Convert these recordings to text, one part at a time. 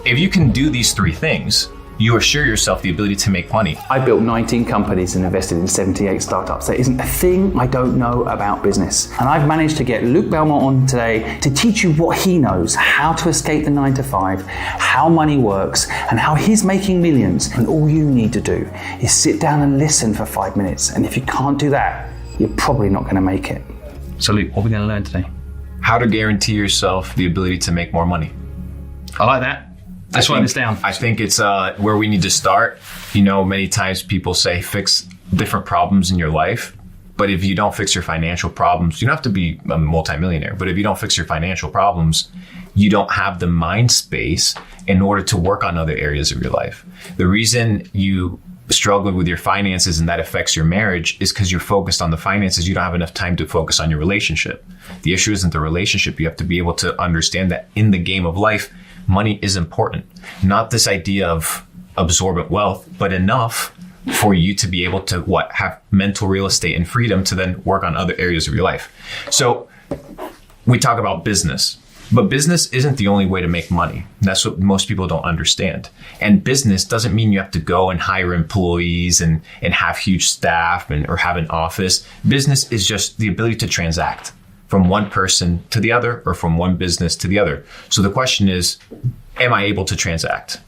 If you can do these three things, you assure yourself the ability to make money. I built 19 companies and invested in 78 startups. There isn't a thing I don't know about business. And I've managed to get Luke Belmar on today to teach you what he knows, how to escape the 9 to 5, how money works, and how he's making millions. And all you need to do is sit down and listen for 5 minutes. And if you can't do that, you're probably not going to make it. So Luke, what are we going to learn today? How to guarantee yourself the ability to make more money. I like that. Let's write this down. I think it's where we need to start. You know, many times people say fix different problems in your life. But if you don't fix your financial problems, you don't have to be a multimillionaire. But if you don't fix your financial problems, you don't have the mind space in order to work on other areas of your life. The reason you struggle with your finances and that affects your marriage is because you're focused on the finances. You don't have enough time to focus on your relationship. The issue isn't the relationship. You have to be able to understand that in the game of life, money is important. Not this idea of absorbent wealth, but enough for you to be able to have mental real estate and freedom to then work on other areas of your life. So we talk about business, but business isn't the only way to make money. That's what most people don't understand. And business doesn't mean you have to go and hire employees and have huge staff or have an office. Business is just the ability to transact from one person to the other or from one business to the other. So the question is, am I able to transact?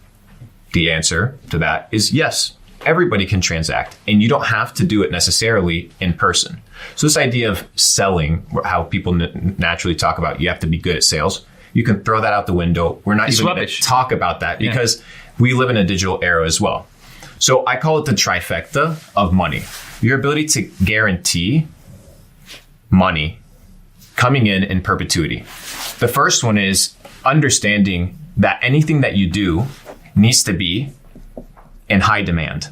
The answer to that is yes. Everybody can transact, and you don't have to do it necessarily in person. So this idea of selling, how people naturally talk about you have to be good at sales, you can throw that out the window. We're not even going to talk about that because we live in a digital era as well. So I call it the trifecta of money. Your ability to guarantee money coming in perpetuity. The first one is understanding that anything that you do needs to be in high demand.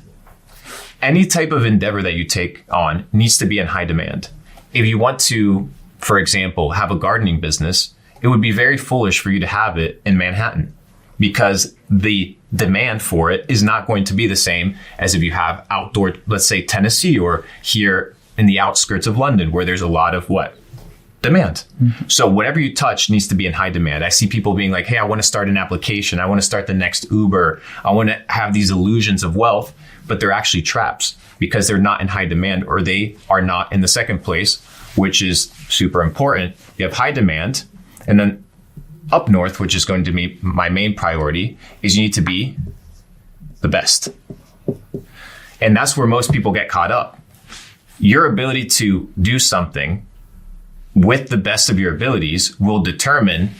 Any type of endeavor that you take on needs to be in high demand. If you want to, for example, have a gardening business, it would be very foolish for you to have it in Manhattan because the demand for it is not going to be the same as if you have outdoor, let's say Tennessee or here in the outskirts of London where there's a lot of demand. Mm-hmm. So whatever you touch needs to be in high demand. I see people being like, hey, I want to start an application. I want to start the next Uber. I want to have these illusions of wealth, but they're actually traps because they're not in high demand or they are not in the second place, which is super important. You have high demand. And then up north, which is going to be my main priority, is you need to be the best. And that's where most people get caught up. Your ability to do something with the best of your abilities will determine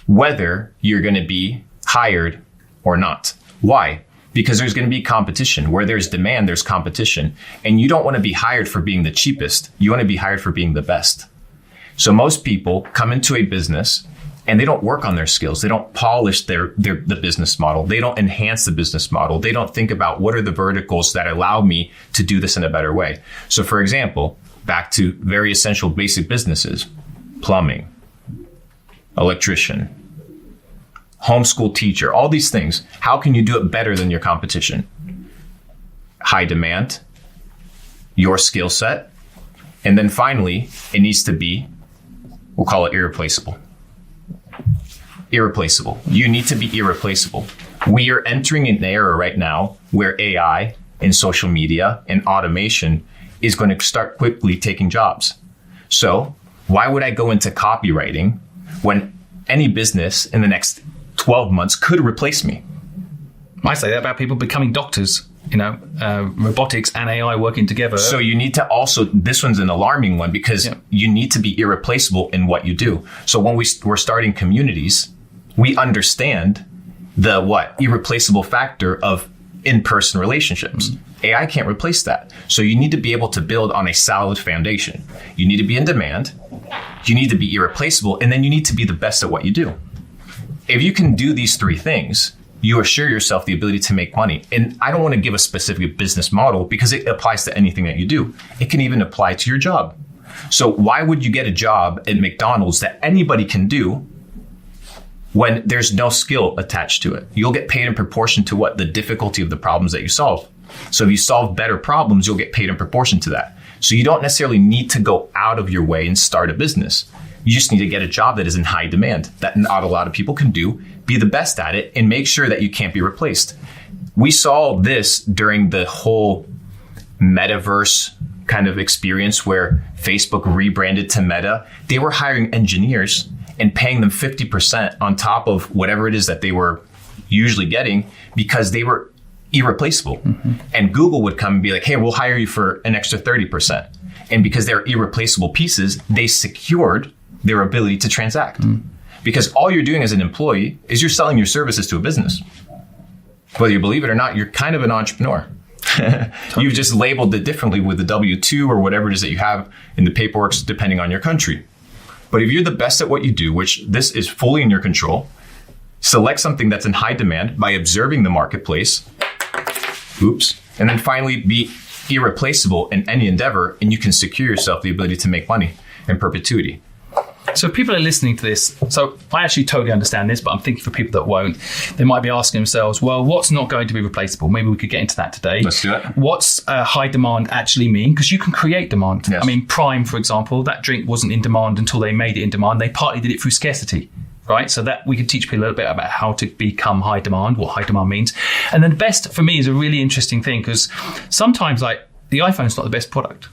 whether you're going to be hired or not. Why? Because there's going to be competition. Where there's demand, there's competition. And you don't want to be hired for being the cheapest. You want to be hired for being the best. So most people come into a business and they don't work on their skills. They don't polish the business model. They don't enhance the business model. They don't think about what are the verticals that allow me to do this in a better way. So for example, back to very essential basic businesses, plumbing, electrician, homeschool teacher, all these things. How can you do it better than your competition? High demand, your skill set, and then finally, it needs to be, we'll call it irreplaceable. Irreplaceable. You need to be irreplaceable. We are entering an era right now where AI and social media and automation is going to start quickly taking jobs. So why would I go into copywriting when any business in the next 12 months could replace me? I say that about people becoming doctors, robotics and AI working together. So you need to also, this one's an alarming one because you need to be irreplaceable in what you do. So when we're starting communities, we understand the irreplaceable factor of in-person relationships. Mm-hmm. AI can't replace that. So you need to be able to build on a solid foundation. You need to be in demand. You need to be irreplaceable. And then you need to be the best at what you do. If you can do these three things, you assure yourself the ability to make money. And I don't want to give a specific business model because it applies to anything that you do. It can even apply to your job. So why would you get a job at McDonald's that anybody can do when there's no skill attached to it? You'll get paid in proportion to the difficulty of the problems that you solve. So if you solve better problems, you'll get paid in proportion to that. So you don't necessarily need to go out of your way and start a business. You just need to get a job that is in high demand, that not a lot of people can do be the best at it, and make sure that you can't be replaced. We saw this during the whole metaverse kind of experience where Facebook rebranded to Meta. They were hiring engineers and paying them 50% on top of whatever it is that they were usually getting because they were irreplaceable. And Google would come and be like, hey, we'll hire you for an extra 30%. And because they're irreplaceable pieces, they secured their ability to transact. Because all you're doing as an employee is you're selling your services to a business. Whether you believe it or not, you're kind of an entrepreneur. You've just labeled it differently with the W-2 or whatever it is that you have in the paperwork, depending on your country. But if you're the best at what you do, which this is fully in your control, select something that's in high demand by observing the marketplace. And then finally, be irreplaceable in any endeavor, and you can secure yourself the ability to make money in perpetuity. So people are listening to this. So I actually totally understand this, but I'm thinking for people that won't, they might be asking themselves, well, what's not going to be replaceable? Maybe we could get into that today. Let's do it. What's high demand actually mean? Because you can create demand. Yes. I mean, Prime, for example, that drink wasn't in demand until they made it in demand. They partly did it through scarcity, right? So that we can teach people a little bit about how to become high demand, what high demand means. And then best for me is a really interesting thing because sometimes like the iPhone's not the best product.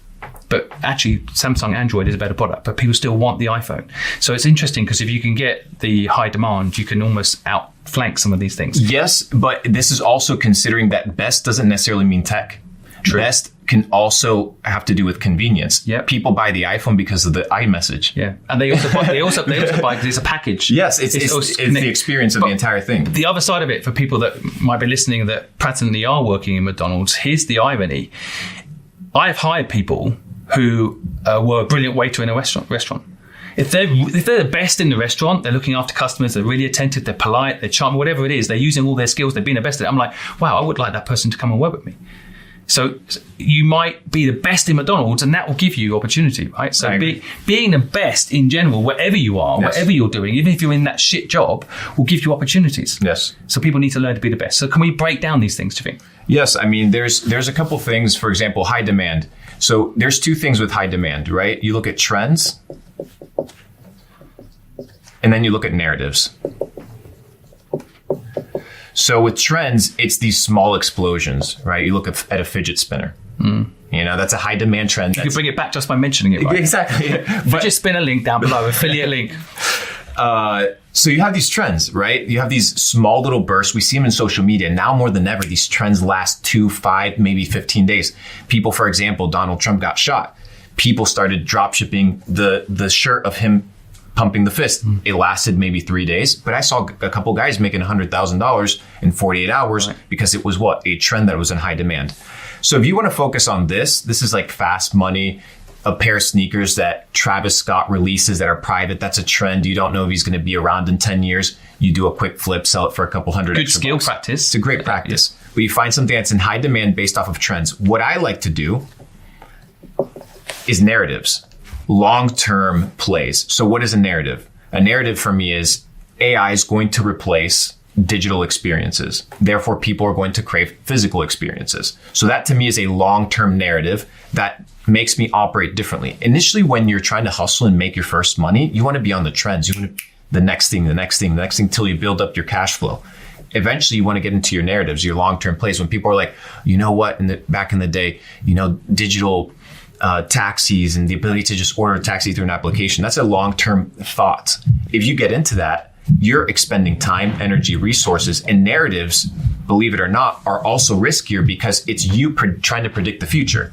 But actually, Samsung Android is a better product, but people still want the iPhone. So it's interesting because if you can get the high demand, you can almost outflank some of these things. Yes, but this is also considering that best doesn't necessarily mean tech. True. Best can also have to do with convenience. Yep. People buy the iPhone because of the iMessage. Yeah, and they also buy because it's a package. Yes, it's the experience of the entire thing. The other side of it, for people that might be listening that presently are working in McDonald's, here's the irony. I've hired people who were a brilliant waiter in a restaurant. If they're the best in the restaurant, they're looking after customers, they're really attentive, they're polite, they're charming, whatever it is, they're using all their skills, they're being the best at it. I'm like, wow, I would like that person to come and work with me. So you might be the best in McDonald's and that will give you opportunity, right? So being the best in general, wherever you are, yes, whatever you're doing, even if you're in that shit job, will give you opportunities. Yes. So people need to learn to be the best. So can we break down these things, do you think? Yes. I mean, there's a couple things, for example, high demand. So there's two things with high demand, right? You look at trends and then you look at narratives. So with trends, it's these small explosions, right? You look at a fidget spinner. You know, that's a high demand trend. You can bring it back just by mentioning it, right? Exactly. Fidget spinner link down below, affiliate link. So you have these trends, right? You have these small little bursts. We see them in social media. Now more than ever, these trends last 2, 5, maybe 15 days. People, for example, Donald Trump got shot. People started drop shipping the shirt of him pumping the fist. It lasted maybe 3 days, but I saw a couple guys making $100,000 in 48 hours because it was a trend that was in high demand. So if you want to focus on this is like fast money. A pair of sneakers that Travis Scott releases that are private. That's a trend. You don't know if he's going to be around in 10 years. You do a quick flip, sell it for a couple hundred Good extra skill bucks. practice. It's a great practice. But you find something that's in high demand based off of trends. What I like to do is narratives, long-term plays. So what is a narrative? A narrative for me is AI is going to replace digital experiences. Therefore, people are going to crave physical experiences. So that to me is a long-term narrative that makes me operate differently. Initially, when you're trying to hustle and make your first money, you want to be on the trends. You want to the next thing till you build up your cash flow. Eventually, you want to get into your narratives, your long-term plays. When people are like, you know what, back in the day, digital taxis and the ability to just order a taxi through an application, that's a long-term thought. If you get into that, you're expending time, energy, resources, and narratives, believe it or not, are also riskier because it's you trying to predict the future.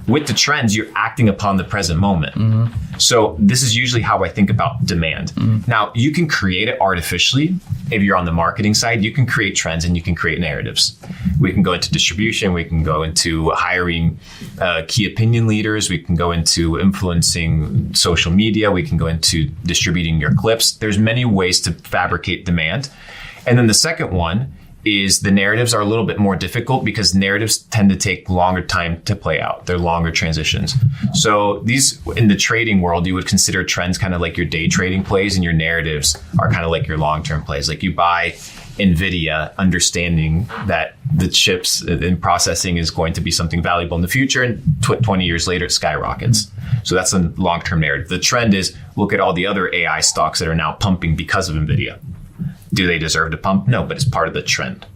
With the trends, you're acting upon the present moment. So this is usually how I think about demand. Now, you can create it artificially. If you're on the marketing side, you can create trends and you can create narratives. We can go into distribution. We can go into hiring key opinion leaders. We can go into influencing social media. We can go into distributing your clips. There's many ways to fabricate demand. And then the second one is the narratives are a little bit more difficult because narratives tend to take longer time to play out. They're longer transitions. So these, in the trading world, you would consider trends kind of like your day trading plays, and your narratives are kind of like your long-term plays. Like you buy NVIDIA, understanding that the chips in processing is going to be something valuable in the future, and 20 years later it skyrockets. So that's a long-term narrative. The trend is look at all the other AI stocks that are now pumping because of NVIDIA. Do they deserve to pump? No, but it's part of the trend.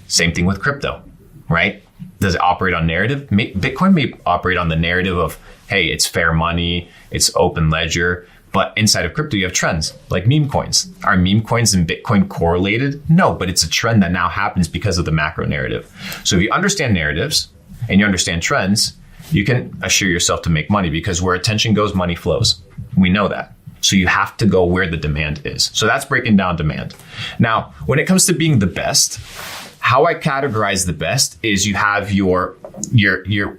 Same thing with crypto, right? Does it operate on narrative? Bitcoin may operate on the narrative of, hey, it's fair money, it's open ledger. But inside of crypto, you have trends like meme coins. Are meme coins and Bitcoin correlated? No, but it's a trend that now happens because of the macro narrative. So if you understand narratives and you understand trends, you can assure yourself to make money, because where attention goes, money flows. We know that. So you have to go where the demand is. So that's breaking down demand. Now, when it comes to being the best, how I categorize the best is you have your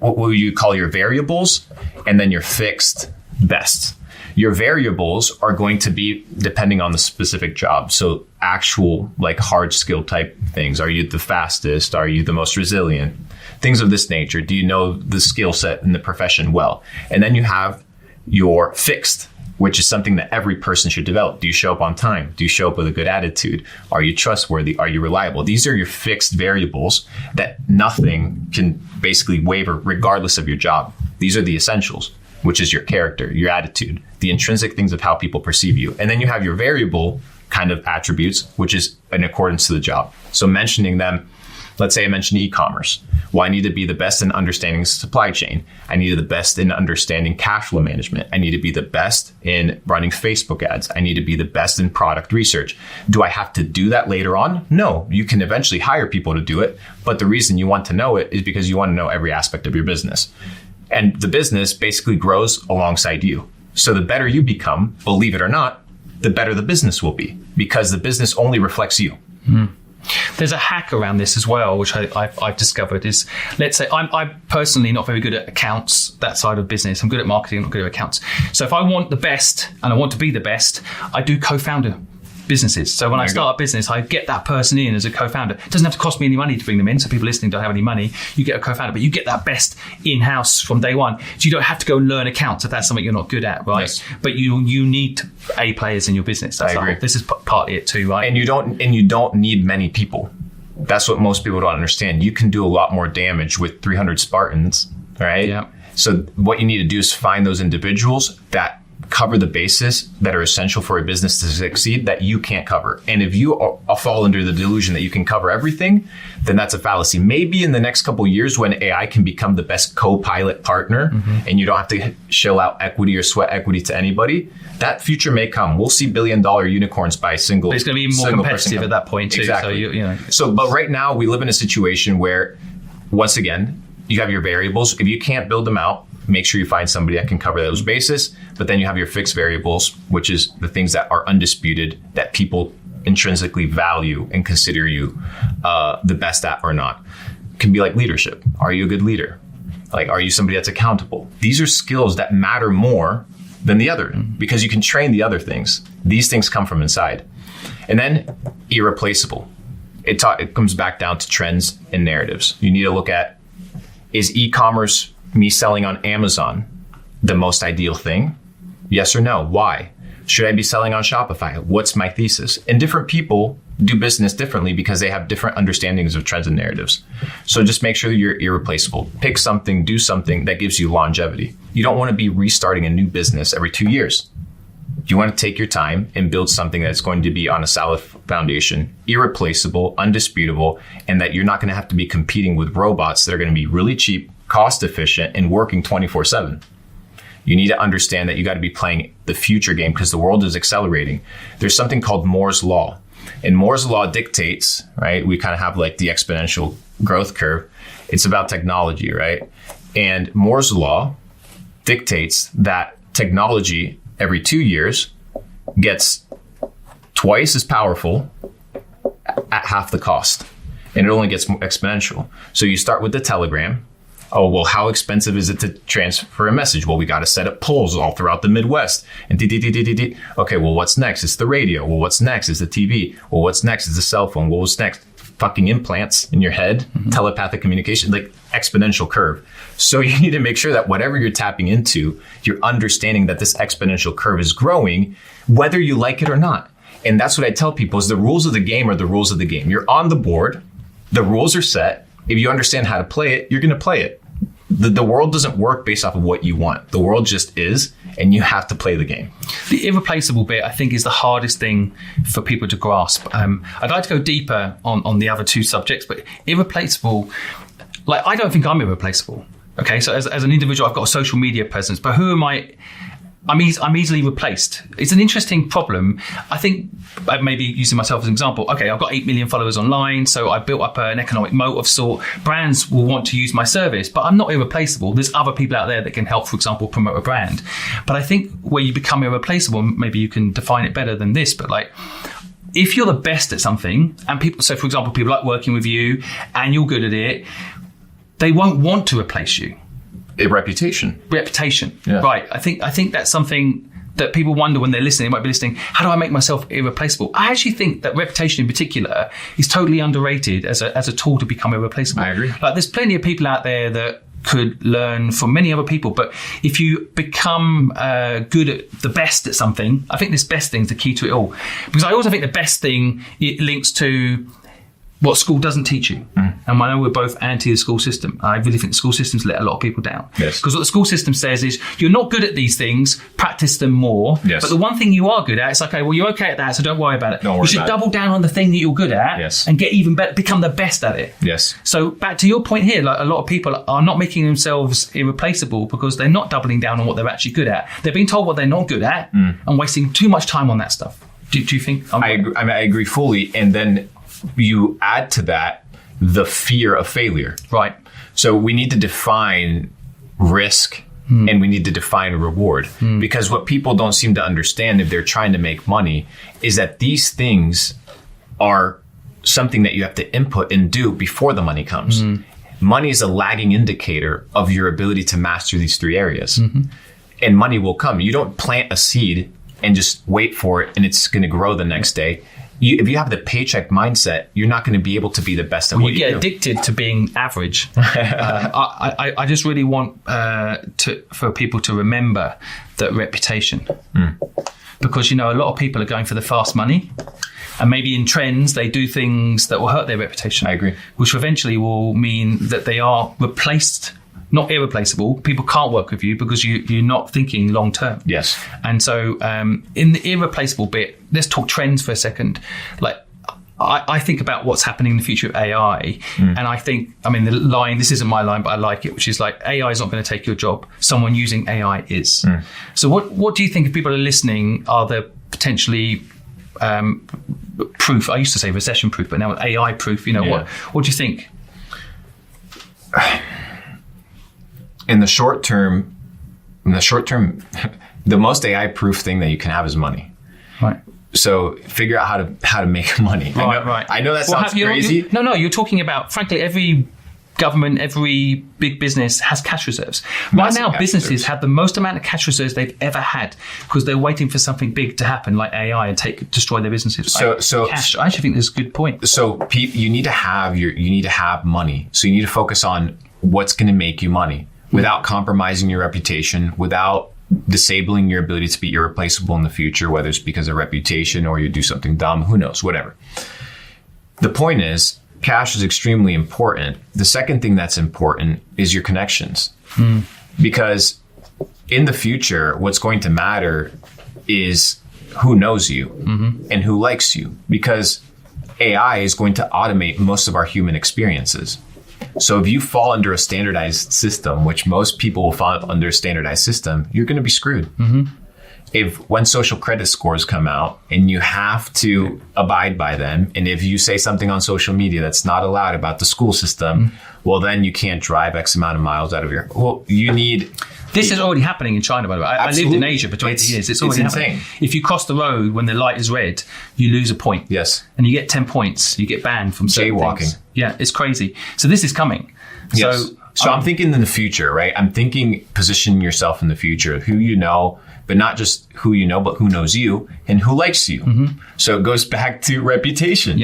what you call your variables, and then your fixed best. Your variables are going to be depending on the specific job. So actual like hard skill type things. Are you the fastest? Are you the most resilient? Things of this nature. Do you know the skill set in the profession well? And then you have your fixed, which is something that every person should develop. Do you show up on time? Do you show up with a good attitude? Are you trustworthy? Are you reliable? These are your fixed variables that nothing can basically waver regardless of your job. These are the essentials, which is your character, your attitude, the intrinsic things of how people perceive you. And then you have your variable kind of attributes, which is in accordance to the job. So mentioning them, let's say I mentioned e-commerce. Well, I need to be the best in understanding supply chain. I need to be the best in understanding cash flow management. I need to be the best in running Facebook ads. I need to be the best in product research. Do I have to do that later on? No, you can eventually hire people to do it. But the reason you want to know it is because you want to know every aspect of your business. And the business basically grows alongside you. So the better you become, believe it or not, the better the business will be, because the business only reflects you. Mm. There's a hack around this as well, which I've discovered is, let's say I'm personally not very good at accounts, that side of business. I'm good at marketing, not good at accounts. So if I want the best and I want to be the best, I do co-founder businesses. So when I start a business, I get that person in as a co-founder. It doesn't have to cost me any money to bring them in. So people listening don't have any money. You get a co-founder, but you get that best in-house from day one. So you don't have to go and learn accounts if that's something you're not good at, right? Yes. But you need A players in your business. That's I agree. This is partly it too, right? And you don't need many people. That's what most people don't understand. You can do a lot more damage with 300 Spartans, right? Yeah. So what you need to do is find those individuals that cover the bases that are essential for a business to succeed that you can't cover. And if you fall under the delusion that you can cover everything, then that's a fallacy. Maybe in the next couple of years when AI can become the best co-pilot partner, and you don't have to shell out equity or sweat equity to anybody, that future may come. We'll see billion-dollar unicorns by single. But it's going to be more competitive at that point too. Exactly. So but right now we live in a situation where, once again, you have your variables. If you can't build them out, make sure you find somebody that can cover those bases. But then you have your fixed variables, which is the things that are undisputed, that people intrinsically value and consider you the best at or not. It can be like leadership. Are you a good leader? Like, are you somebody that's accountable? These are skills that matter more than the other, because you can train the other things. These things come from inside. And then irreplaceable. It comes back down to trends and narratives. You need to look at, is e-commerce, me selling on Amazon, the most ideal thing? Yes or no? Why? Should I be selling on Shopify? What's my thesis? And different people do business differently because they have different understandings of trends and narratives. So just make sure that you're irreplaceable. Pick something, do something that gives you longevity. You don't want to be restarting a new business every 2 years. You want to take your time and build something that's going to be on a solid foundation, irreplaceable, undisputable, and that you're not going to have to be competing with robots that are going to be really cheap, cost efficient, and working 24/7. You need to understand that you got to be playing the future game because the world is accelerating. There's something called Moore's Law. And Moore's Law dictates, right? We kind of have like the exponential growth curve. It's about technology, right? And Moore's Law dictates that technology every 2 years gets twice as powerful at half the cost. And it only gets more exponential. So you start with the telegram. Oh, well, how expensive is it to transfer a message? Well, we got to set up poles all throughout the Midwest. And okay, well, what's next? It's the radio. Well, what's next? Is the TV. Well, what's next? Is the cell phone. Well, what's next? Fucking implants in your head, telepathic communication, like exponential curve. So you need to make sure that whatever you're tapping into, you're understanding that this exponential curve is growing, whether you like it or not. And that's what I tell people is the rules of the game are the rules of the game. You're on the board. The rules are set. If you understand how to play it, you're going to play it. The world doesn't work based off of what you want. The world just is, and you have to play the game. The irreplaceable bit, I think, is the hardest thing for people to grasp. I'd like to go deeper on the other two subjects, but irreplaceable, like, I don't think I'm irreplaceable. Okay, so as an individual, I've got a social media presence, but who am I? I'm easily replaced. It's an interesting problem. I think, maybe using myself as an example, okay, I've got 8 million followers online, so I've built up an economic moat of sort. Brands will want to use my service, but I'm not irreplaceable. There's other people out there that can help, for example, promote a brand. But I think where you become irreplaceable, maybe you can define it better than this, but like, if you're the best at something, and people, so for example, people like working with you, and you're good at it, they won't want to replace you. Reputation. Yeah. Right. I think that's something that people wonder when they're listening. They might be listening, how do I make myself irreplaceable? I actually think that reputation in particular is totally underrated as a tool to become irreplaceable. I agree. Like, there's plenty of people out there that could learn from many other people, but if you become good at the best at something, I think this best thing is the key to it all. Because I also think the best thing, it links to what school doesn't teach you. And I know we're both anti the school system. I really think the school system's let a lot of people down. Yes. Because what the school system says is, you're not good at these things, practice them more. Yes. But the one thing you are good at, it's like, okay, well, you're okay at that, so don't worry about it. Don't worry you should about it. double down on the thing that you're good at. Yes. And get even better, become the best at it. Yes. So back to your point here, like, a lot of people are not making themselves irreplaceable because they're not doubling down on what they're actually good at. They're being told what they're not good at and wasting too much time on that stuff. Do you think? I agree fully. And then you add to that the fear of failure. Right. So we need to define risk and we need to define reward. Because what people don't seem to understand if they're trying to make money is that these things are something that you have to input and do before the money comes. Money is a lagging indicator of your ability to master these three areas. And money will come. You don't plant a seed and just wait for it and it's going to grow the next day. If you have the paycheck mindset, you're not going to be able to be the best at what you do. You get addicted to being average. I just really want for people to remember that reputation. Because, a lot of people are going for the fast money. And maybe in trends, they do things that will hurt their reputation. I agree. Which eventually will mean that they are replaced, not irreplaceable. People can't work with you because you're not thinking long term. Yes. And so in the irreplaceable bit, let's talk trends for a second. Like, I think about what's happening in the future of AI. And I think, the line, this isn't my line, but I like it, which is like, AI is not going to take your job. Someone using AI is. So what do you think, if people are listening, are the potentially proof? I used to say recession proof, but now AI proof, what do you think? In the short term, the most AI-proof thing that you can have is money. Right. So figure out how to make money. Right. I know that sounds crazy. No, you're talking about, frankly, every government, every big business has cash reserves. Right now, businesses have the most amount of cash reserves they've ever had because they're waiting for something big to happen, like AI, and destroy their businesses. So cash. I actually think that's a good point. So you need to have money. So you need to focus on what's going to make you money without compromising your reputation, without disabling your ability to be irreplaceable in the future, whether it's because of reputation or you do something dumb, who knows, whatever. The point is, cash is extremely important. The second thing that's important is your connections. Because in the future, what's going to matter is who knows you and who likes you. Because AI is going to automate most of our human experiences. So if you fall under a standardized system, which most people will fall under a standardized system, you're going to be screwed. When social credit scores come out and you have to abide by them, and if you say something on social media that's not allowed about the school system, well, then you can't drive X amount of miles out of your... Well, you need... This is already happening in China, by the way. I lived in Asia for 20 years. It's already happening. If you cross the road when the light is red, you lose a point. Yes. And you get 10 points. You get banned from certain jaywalking. Things. Yeah, it's crazy. So this is coming. Yes. So I'm thinking in the future, right? I'm thinking positioning yourself in the future, who you know, but not just who you know, but who knows you and who likes you. So it goes back to reputation,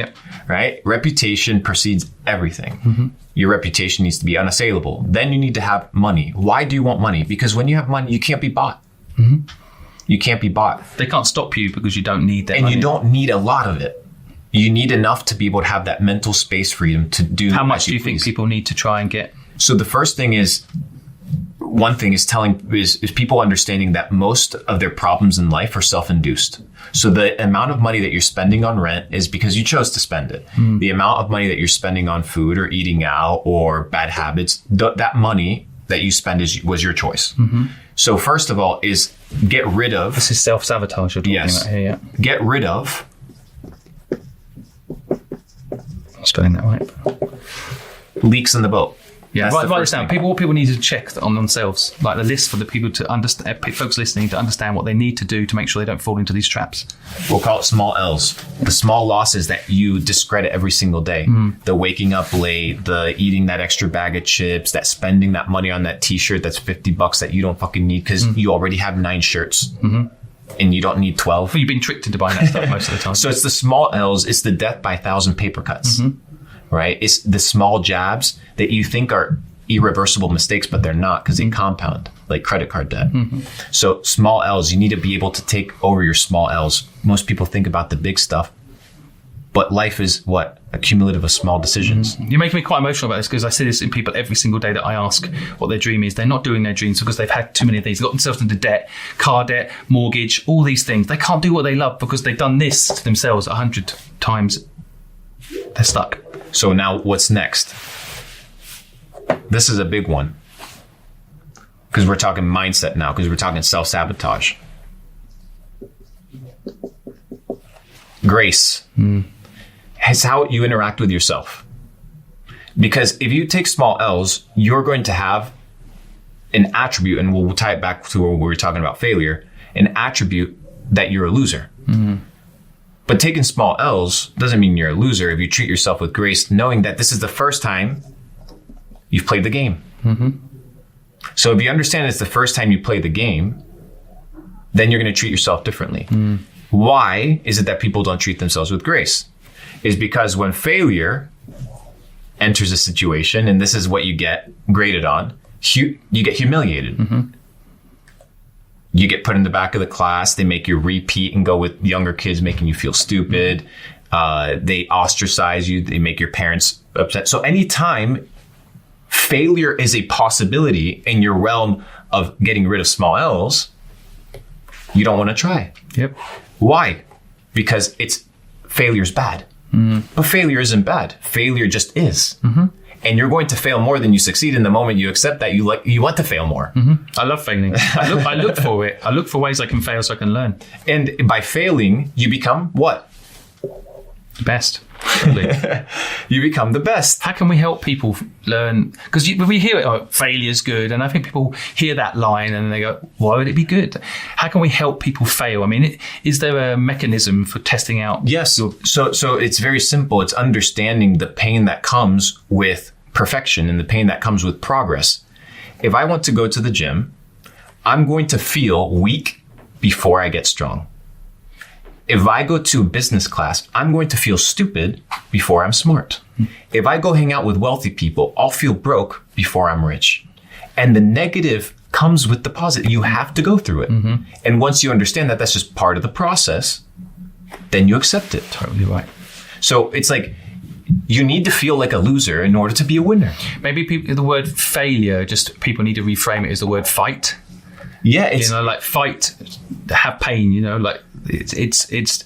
right? Reputation precedes everything. Your reputation needs to be unassailable. Then you need to have money. Why do you want money? Because when you have money, you can't be bought. You can't be bought. They can't stop you because you don't need that money. And you don't need a lot of it. You need enough to be able to have that mental space freedom to do. How much do you think people need to try and get? So the first thing is, one thing is people understanding that most of their problems in life are self-induced. So the amount of money that you're spending on rent is because you chose to spend it. The amount of money that you're spending on food or eating out or bad habits, that money that you spend was your choice. So first of all is get rid of... This is self-sabotage you're talking about here, yeah. Get rid of... I'm spelling that right. Leaks in the boat. Yeah, write this down. What people need to check on themselves, like the list for the people to understand, folks listening to understand what they need to do to make sure they don't fall into these traps. We'll call it small L's. The small losses that you discredit every single day. The waking up late, the eating that extra bag of chips, that spending that money on that t-shirt that's $50 that you don't fucking need because you already have 9 shirts. And you don't need 12. Well, you've been tricked into buying that stuff most of the time. So it's the small L's. It's the death by 1,000 paper cuts. Right? It's the small jabs that you think are irreversible mistakes, but they're not because they compound like credit card debt. So small L's, you need to be able to take over your small L's. Most people think about the big stuff, but life is what? A cumulative of small decisions. You're making me quite emotional about this because I see this in people every single day that I ask what their dream is. They're not doing their dreams because they've had too many of these. They've got themselves into debt, car debt, mortgage, all these things. They can't do what they love because they've done this to themselves 100 times. They're stuck. So now what's next? This is a big one. Because we're talking mindset now, because we're talking self-sabotage. Grace is how you interact with yourself. Because if you take small L's, you're going to have an attribute, and we'll tie it back to where we were talking about failure, an attribute that you're a loser. But taking small L's doesn't mean you're a loser if you treat yourself with grace, knowing that this is the first time you've played the game. So if you understand it's the first time you play the game, then you're going to treat yourself differently. Why is it that people don't treat themselves with grace? Is because when failure enters a situation, and this is what you get graded on, you get humiliated. You get put in the back of the class. They make you repeat and go with younger kids, making you feel stupid. They ostracize you. They make your parents upset. So anytime failure is a possibility in your realm of getting rid of small L's, you don't want to try. Yep. Why? Because failure's bad. But failure isn't bad. Failure just is. And you're going to fail more than you succeed in the moment you accept that you want to fail more. I love failing. I look for it. I look for ways I can fail so I can learn. And by failing, you become what? The best. You become the best. How can we help people learn? Because we hear it, failure's good. And I think people hear that line and they go, why would it be good? How can we help people fail? I mean, is there a mechanism for testing out? Yes. So it's very simple. It's understanding the pain that comes with perfection and the pain that comes with progress. If I want to go to the gym, I'm going to feel weak before I get strong. If I go to business class, I'm going to feel stupid before I'm smart. If I go hang out with wealthy people, I'll feel broke before I'm rich. And the negative comes with the positive. You have to go through it. And once you understand that that's just part of the process, then you accept it. Totally right. So it's like, you need to feel like a loser in order to be a winner. Maybe the word failure, just people need to reframe it as the word fight. Yeah, it's like fight, have pain. Like it's.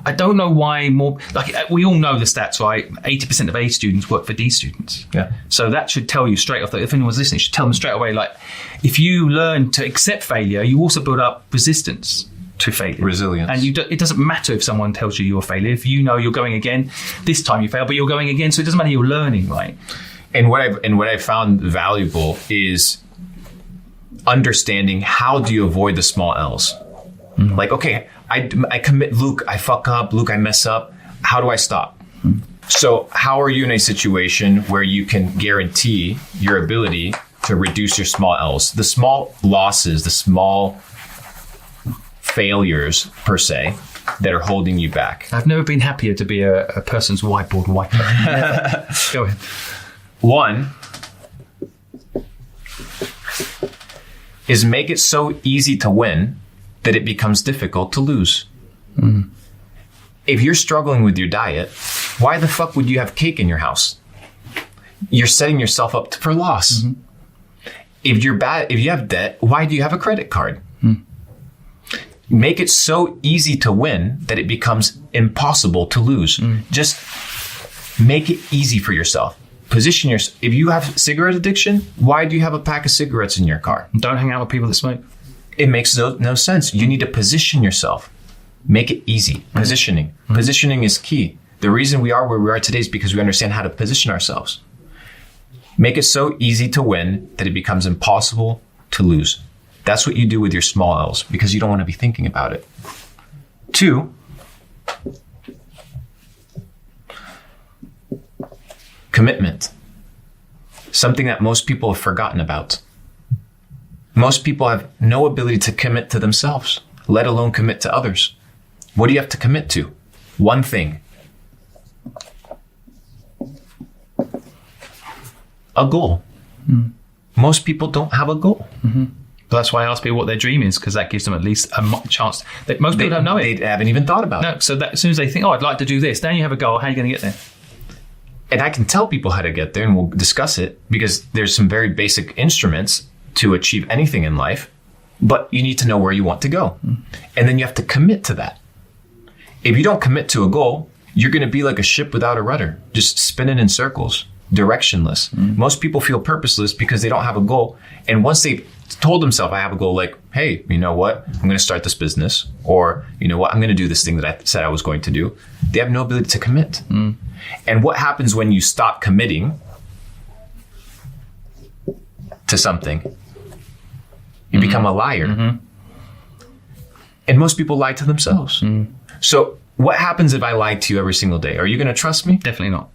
I don't know why more. Like we all know the stats, right? 80% of A students work for D students. Yeah. So that should tell you straight off that if anyone's listening, you should tell them straight away. Like, if you learn to accept failure, you also build up resistance to failure, resilience, and it doesn't matter if someone tells you you're a failure. If you know you're going again, this time you fail, but you're going again, so it doesn't matter. You're learning, right? And what I've found valuable is understanding how do you avoid the small L's. Like, okay, I commit, Luke, I fuck up, Luke, I mess up. How do I stop? So how are you in a situation where you can guarantee your ability to reduce your small L's? The small losses, the small failures, per se, that are holding you back. I've never been happier to be a person's whiteboard wiper. Go ahead. One is make it so easy to win that it becomes difficult to lose. If you're struggling with your diet, why the fuck would you have cake in your house? You're setting yourself up for loss. If you have debt, why do you have a credit card? Make it so easy to win that it becomes impossible to lose. Just make it easy for yourself. Position yourself. If you have cigarette addiction, why do you have a pack of cigarettes in your car? Don't hang out with people that smoke. It makes no sense. You need to position yourself. Make it easy. Positioning. Positioning is key. The reason we are where we are today is because we understand how to position ourselves. Make it so easy to win that it becomes impossible to lose. That's what you do with your small L's because you don't want to be thinking about it. 2, commitment. Something that most people have forgotten about. Most people have no ability to commit to themselves, let alone commit to others. What do you have to commit to? One thing. A goal. Most people don't have a goal. But that's why I ask people what their dream is, because that gives them at least a chance. Most people don't know it. They haven't even thought about it. No, so that, as soon as they think, oh, I'd like to do this, then you have a goal. How are you going to get there? And I can tell people how to get there, and we'll discuss it, because there's some very basic instruments to achieve anything in life, but you need to know where you want to go. And then you have to commit to that. If you don't commit to a goal, you're going to be like a ship without a rudder, just spinning in circles, directionless. Most people feel purposeless because they don't have a goal. And once they've told themselves, I have a goal, like, hey, you know what? I'm going to start this business, or you know what? I'm going to do this thing that I said I was going to do. They have no ability to commit. And what happens when you stop committing to something? You become a liar. And most people lie to themselves. So what happens if I lie to you every single day? Are you going to trust me? Definitely not.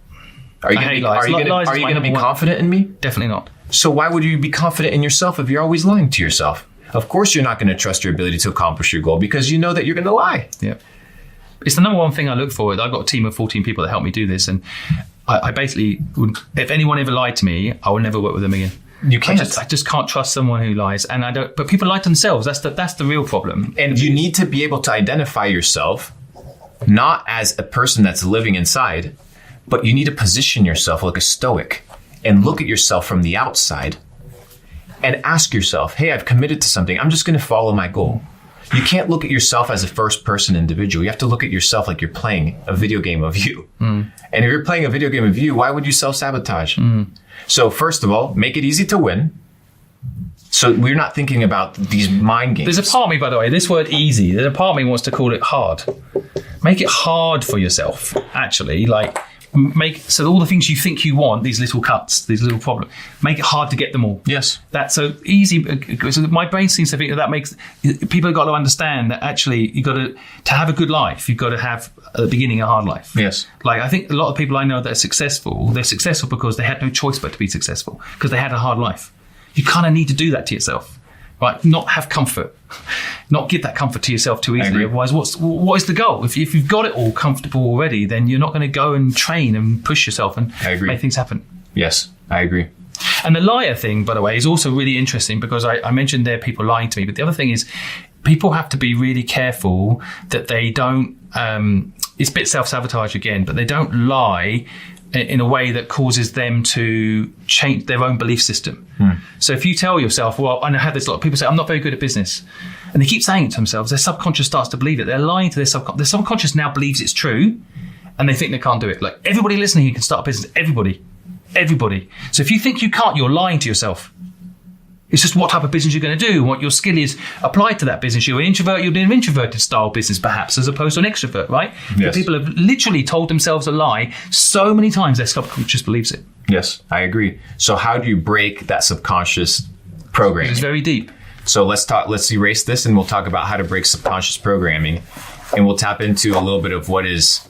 Are you going to be confident in me? Definitely not. So why would you be confident in yourself if you're always lying to yourself? Of course you're not going to trust your ability to accomplish your goal because you know that you're going to lie. Yeah. It's the number one thing I look for. I've got a team of 14 people that help me do this. And I basically, if anyone ever lied to me, I will never work with them again. You can't. I just can't trust someone who lies. And I don't, but people lie to themselves. That's the real problem. And you need to be able to identify yourself not as a person that's living inside, but you need to position yourself like a stoic and look at yourself from the outside and ask yourself, hey, I've committed to something. I'm just going to follow my goal. You can't look at yourself as a first person individual. You have to look at yourself like you're playing a video game of you. And if you're playing a video game of you, why would you self-sabotage? So first of all, make it easy to win. So we're not thinking about these mind games. There's a part of me, by the way, this word easy, there's a part of me wants to call it hard. Make it hard for yourself, actually. Like, so all the things you think you want, these little cuts, these little problems, make it hard to get them all. Yes. That's so easy. So my brain seems to think that makes people have got to understand that actually you got to have a good life. You've got to have at the beginning a hard life. Yes. Like I think a lot of people I know that are successful, they're successful because they had no choice but to be successful because they had a hard life. You kind of need to do that to yourself. Right, not have comfort, not give that comfort to yourself too easily. Otherwise, what is the goal? If you've got it all comfortable already, then you're not going to go and train and push yourself and make things happen. Yes, I agree. And the liar thing, by the way, is also really interesting because I mentioned there are people lying to me, but the other thing is people have to be really careful that they don't. It's a bit self-sabotage again, but they don't lie in a way that causes them to change their own belief system. So if you tell yourself, well, I have this a lot of people say, I'm not very good at business. And they keep saying it to themselves, their subconscious starts to believe it. They're lying to their subconscious. Their subconscious now believes it's true and they think they can't do it. Like everybody listening here can start a business. Everybody. So if you think you can't, you're lying to yourself. It's just what type of business you're going to do, what your skill is applied to that business. You're an introvert, you're doing an introverted style business perhaps, as opposed to an extrovert, right? Yes. But people have literally told themselves a lie so many times their subconscious believes it. Yes, I agree. So how do you break that subconscious programming? It's very deep. So let's erase this and we'll talk about how to break subconscious programming. And we'll tap into a little bit of what is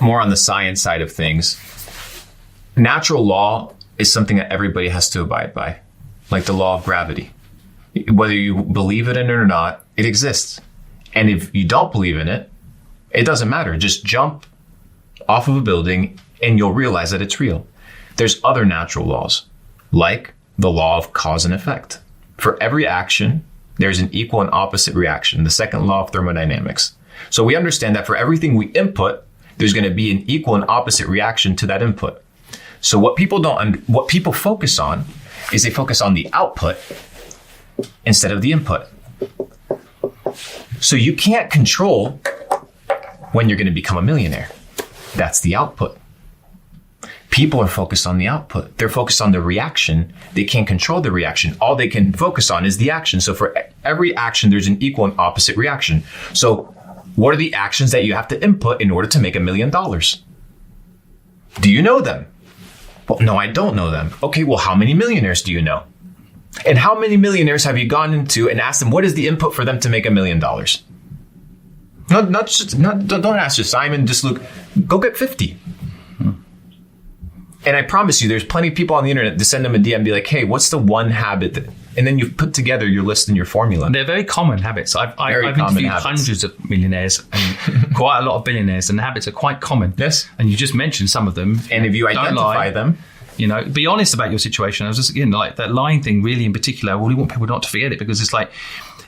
more on the science side of things. Natural law is something that everybody has to abide by. Like the law of gravity. Whether you believe in it or not, it exists. And if you don't believe in it, it doesn't matter. Just jump off of a building and you'll realize that it's real. There's other natural laws, like the law of cause and effect. For every action, there's an equal and opposite reaction, the second law of thermodynamics. So we understand that for everything we input, there's going to be an equal and opposite reaction to that input. So what people focus on is they focus on the output instead of the input. So you can't control when you're going to become a millionaire. That's the output. People are focused on the output. They're focused on the reaction. They can't control the reaction. All they can focus on is the action. So for every action, there's an equal and opposite reaction. So what are the actions that you have to input in order to make $1 million? Do you know them? Well, no, I don't know them. Okay, well, how many millionaires do you know? And how many millionaires have you gone into and asked them what is the input for them to make $1 million? Don't ask just Simon, just look, go get 50. And I promise you, there's plenty of people on the internet to send them a DM and be like, hey, what's the one habit that, and then you've put together your list and your formula. They're very common habits. I've interviewed hundreds of millionaires and quite a lot of billionaires, and the habits are quite common. Yes. And you just mentioned some of them. And if you identify them, you know, be honest about your situation. I was just, like that lying thing really in particular, I really want people not to forget it, because it's like,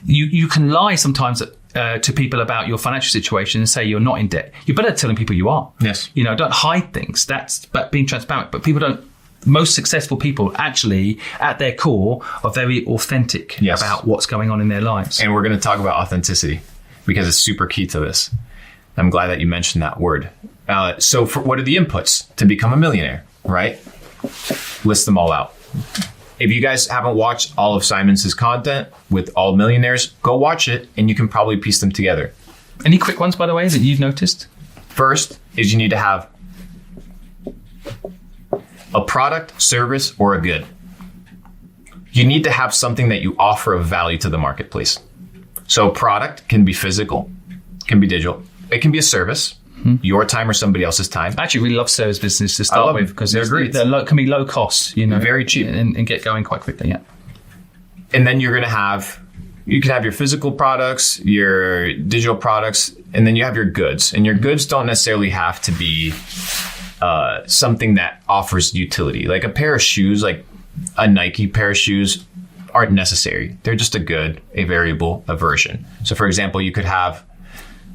you can lie sometimes to people about your financial situation and say you're not in debt. You're better telling people you are. Yes. Don't hide things. That's but being transparent. But people don't. Most successful people actually, at their core, are very authentic about what's going on in their lives. And we're going to talk about authenticity because it's super key to this. I'm glad that you mentioned that word. So what are the inputs to become a millionaire, right? List them all out. If you guys haven't watched all of Simon's content with all millionaires, go watch it and you can probably piece them together. Any quick ones, by the way, that you've noticed? First is you need to have a product, service, or a good. You need to have something that you offer of value to the marketplace. So product can be physical, can be digital. It can be a service, your time or somebody else's time. I actually really love service business to start with, because they're great. Can be low cost, very cheap, and get going quite quickly. Yeah. And then you can have your physical products, your digital products, and then you have your goods. And your goods don't necessarily have to be something that offers utility. Like a pair of shoes, like a Nike pair of shoes, aren't necessary. They're just a good, a variable, a version. So for example, you could have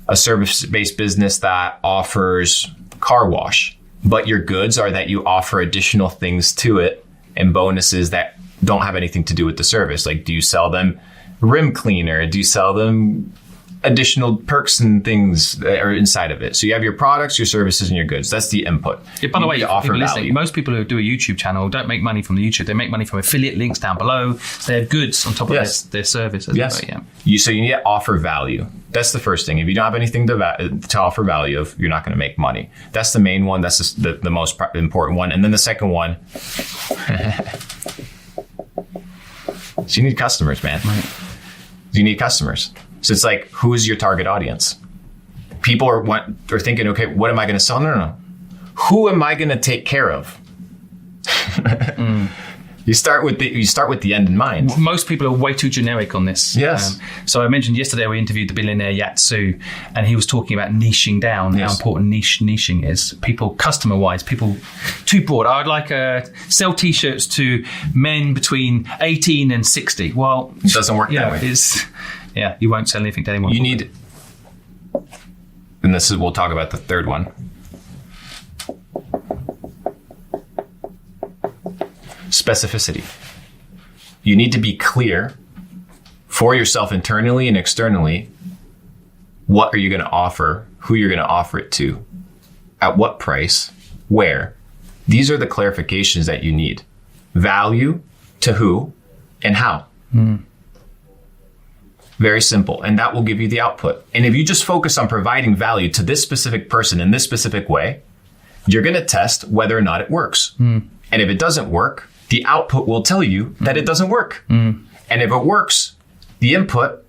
a service-based business that offers car wash, but your goods are that you offer additional things to it and bonuses that don't have anything to do with the service. Like, do you sell them rim cleaner? Do you sell them additional perks and things that are inside of it? So you have your products, your services, and your goods. That's the input. Yeah, by the way, if you're listening, most people who do a YouTube channel don't make money from the YouTube. They make money from affiliate links down below. So they have goods on top of their service. Yes. So you need to offer value. That's the first thing. If you don't have anything to offer value of, you're not going to make money. That's the main one. That's the most important one. And then the second one, so you need customers, man. Right. You need customers. So it's like, who is your target audience? People are thinking, okay, what am I going to sell? No. Who am I going to take care of? You start with the end in mind. Most people are way too generic on this. Yes. So I mentioned yesterday we interviewed the billionaire Yatsu, and he was talking about niching down, how important niching is. People, customer-wise, people too broad. I would like sell T-shirts to men between 18 and 60. Well, it doesn't work that way. You won't sell anything to anyone. You need, and we'll talk about the third one. Specificity. You need to be clear for yourself internally and externally. What are you going to offer? Who you're going to offer it to? At what price? Where? These are the clarifications that you need. Value to who and how. Very simple. And that will give you the output. And if you just focus on providing value to this specific person in this specific way, you're going to test whether or not it works. And if it doesn't work, the output will tell you that it doesn't work. And if it works, the input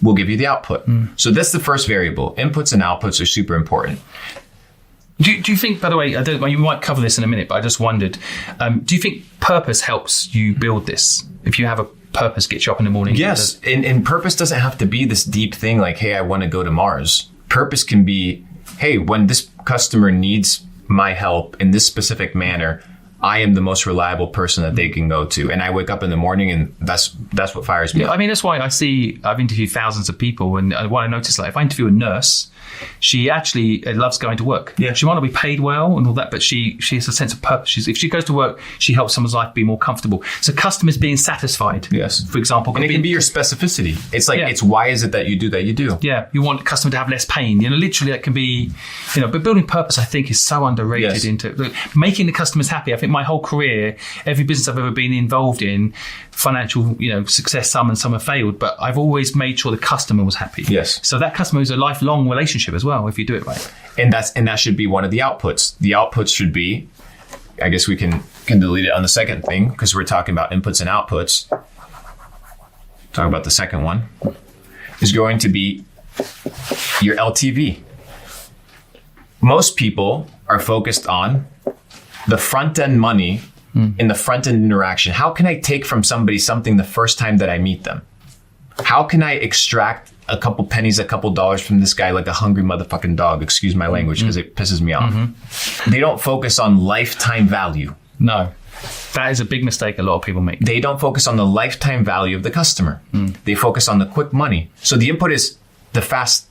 will give you the output. So that's the first variable. Inputs and outputs are super important. Do you think, by the way, you might cover this in a minute, but I just wondered, do you think purpose helps you build this? If you have a purpose, gets you up in the morning? Yes. And purpose doesn't have to be this deep thing like, hey, I want to go to Mars. Purpose can be, hey, when this customer needs my help in this specific manner, I am the most reliable person that they can go to. And I wake up in the morning and that's what fires me up. I mean, that's why I've interviewed thousands of people. And what I noticed, like if I interview a nurse, she actually loves going to work. Yeah. She might not be paid well and all that, but she has a sense of purpose. If she goes to work, she helps someone's life be more comfortable. So customers being satisfied, Yes. for example. And it can be your specificity. It's like, Yeah. it's why is it that you do that you do? Yeah, you want the customer to have less pain. Literally that can be, but building purpose, I think, is so underrated Yes. into making the customers happy. I think my whole career, every business I've ever been involved in, financial, success, some and some have failed, but I've always made sure the customer was happy. Yes. So that customer is a lifelong relationship as well, if you do it right. And that should be one of the outputs. The outputs should be, I guess we can delete it on the second thing because we're talking about inputs and outputs. Talk about the second one. Is going to be your LTV. Most people are focused on the front end money in the front end interaction. How can I take from somebody something the first time that I meet them? How can I extract a couple pennies, a couple dollars from this guy like a hungry motherfucking dog? Excuse my language because it pisses me off. They don't focus on lifetime value. No. That is a big mistake a lot of people make. They don't focus on the lifetime value of the customer. They focus on the quick money. So the input is the fast,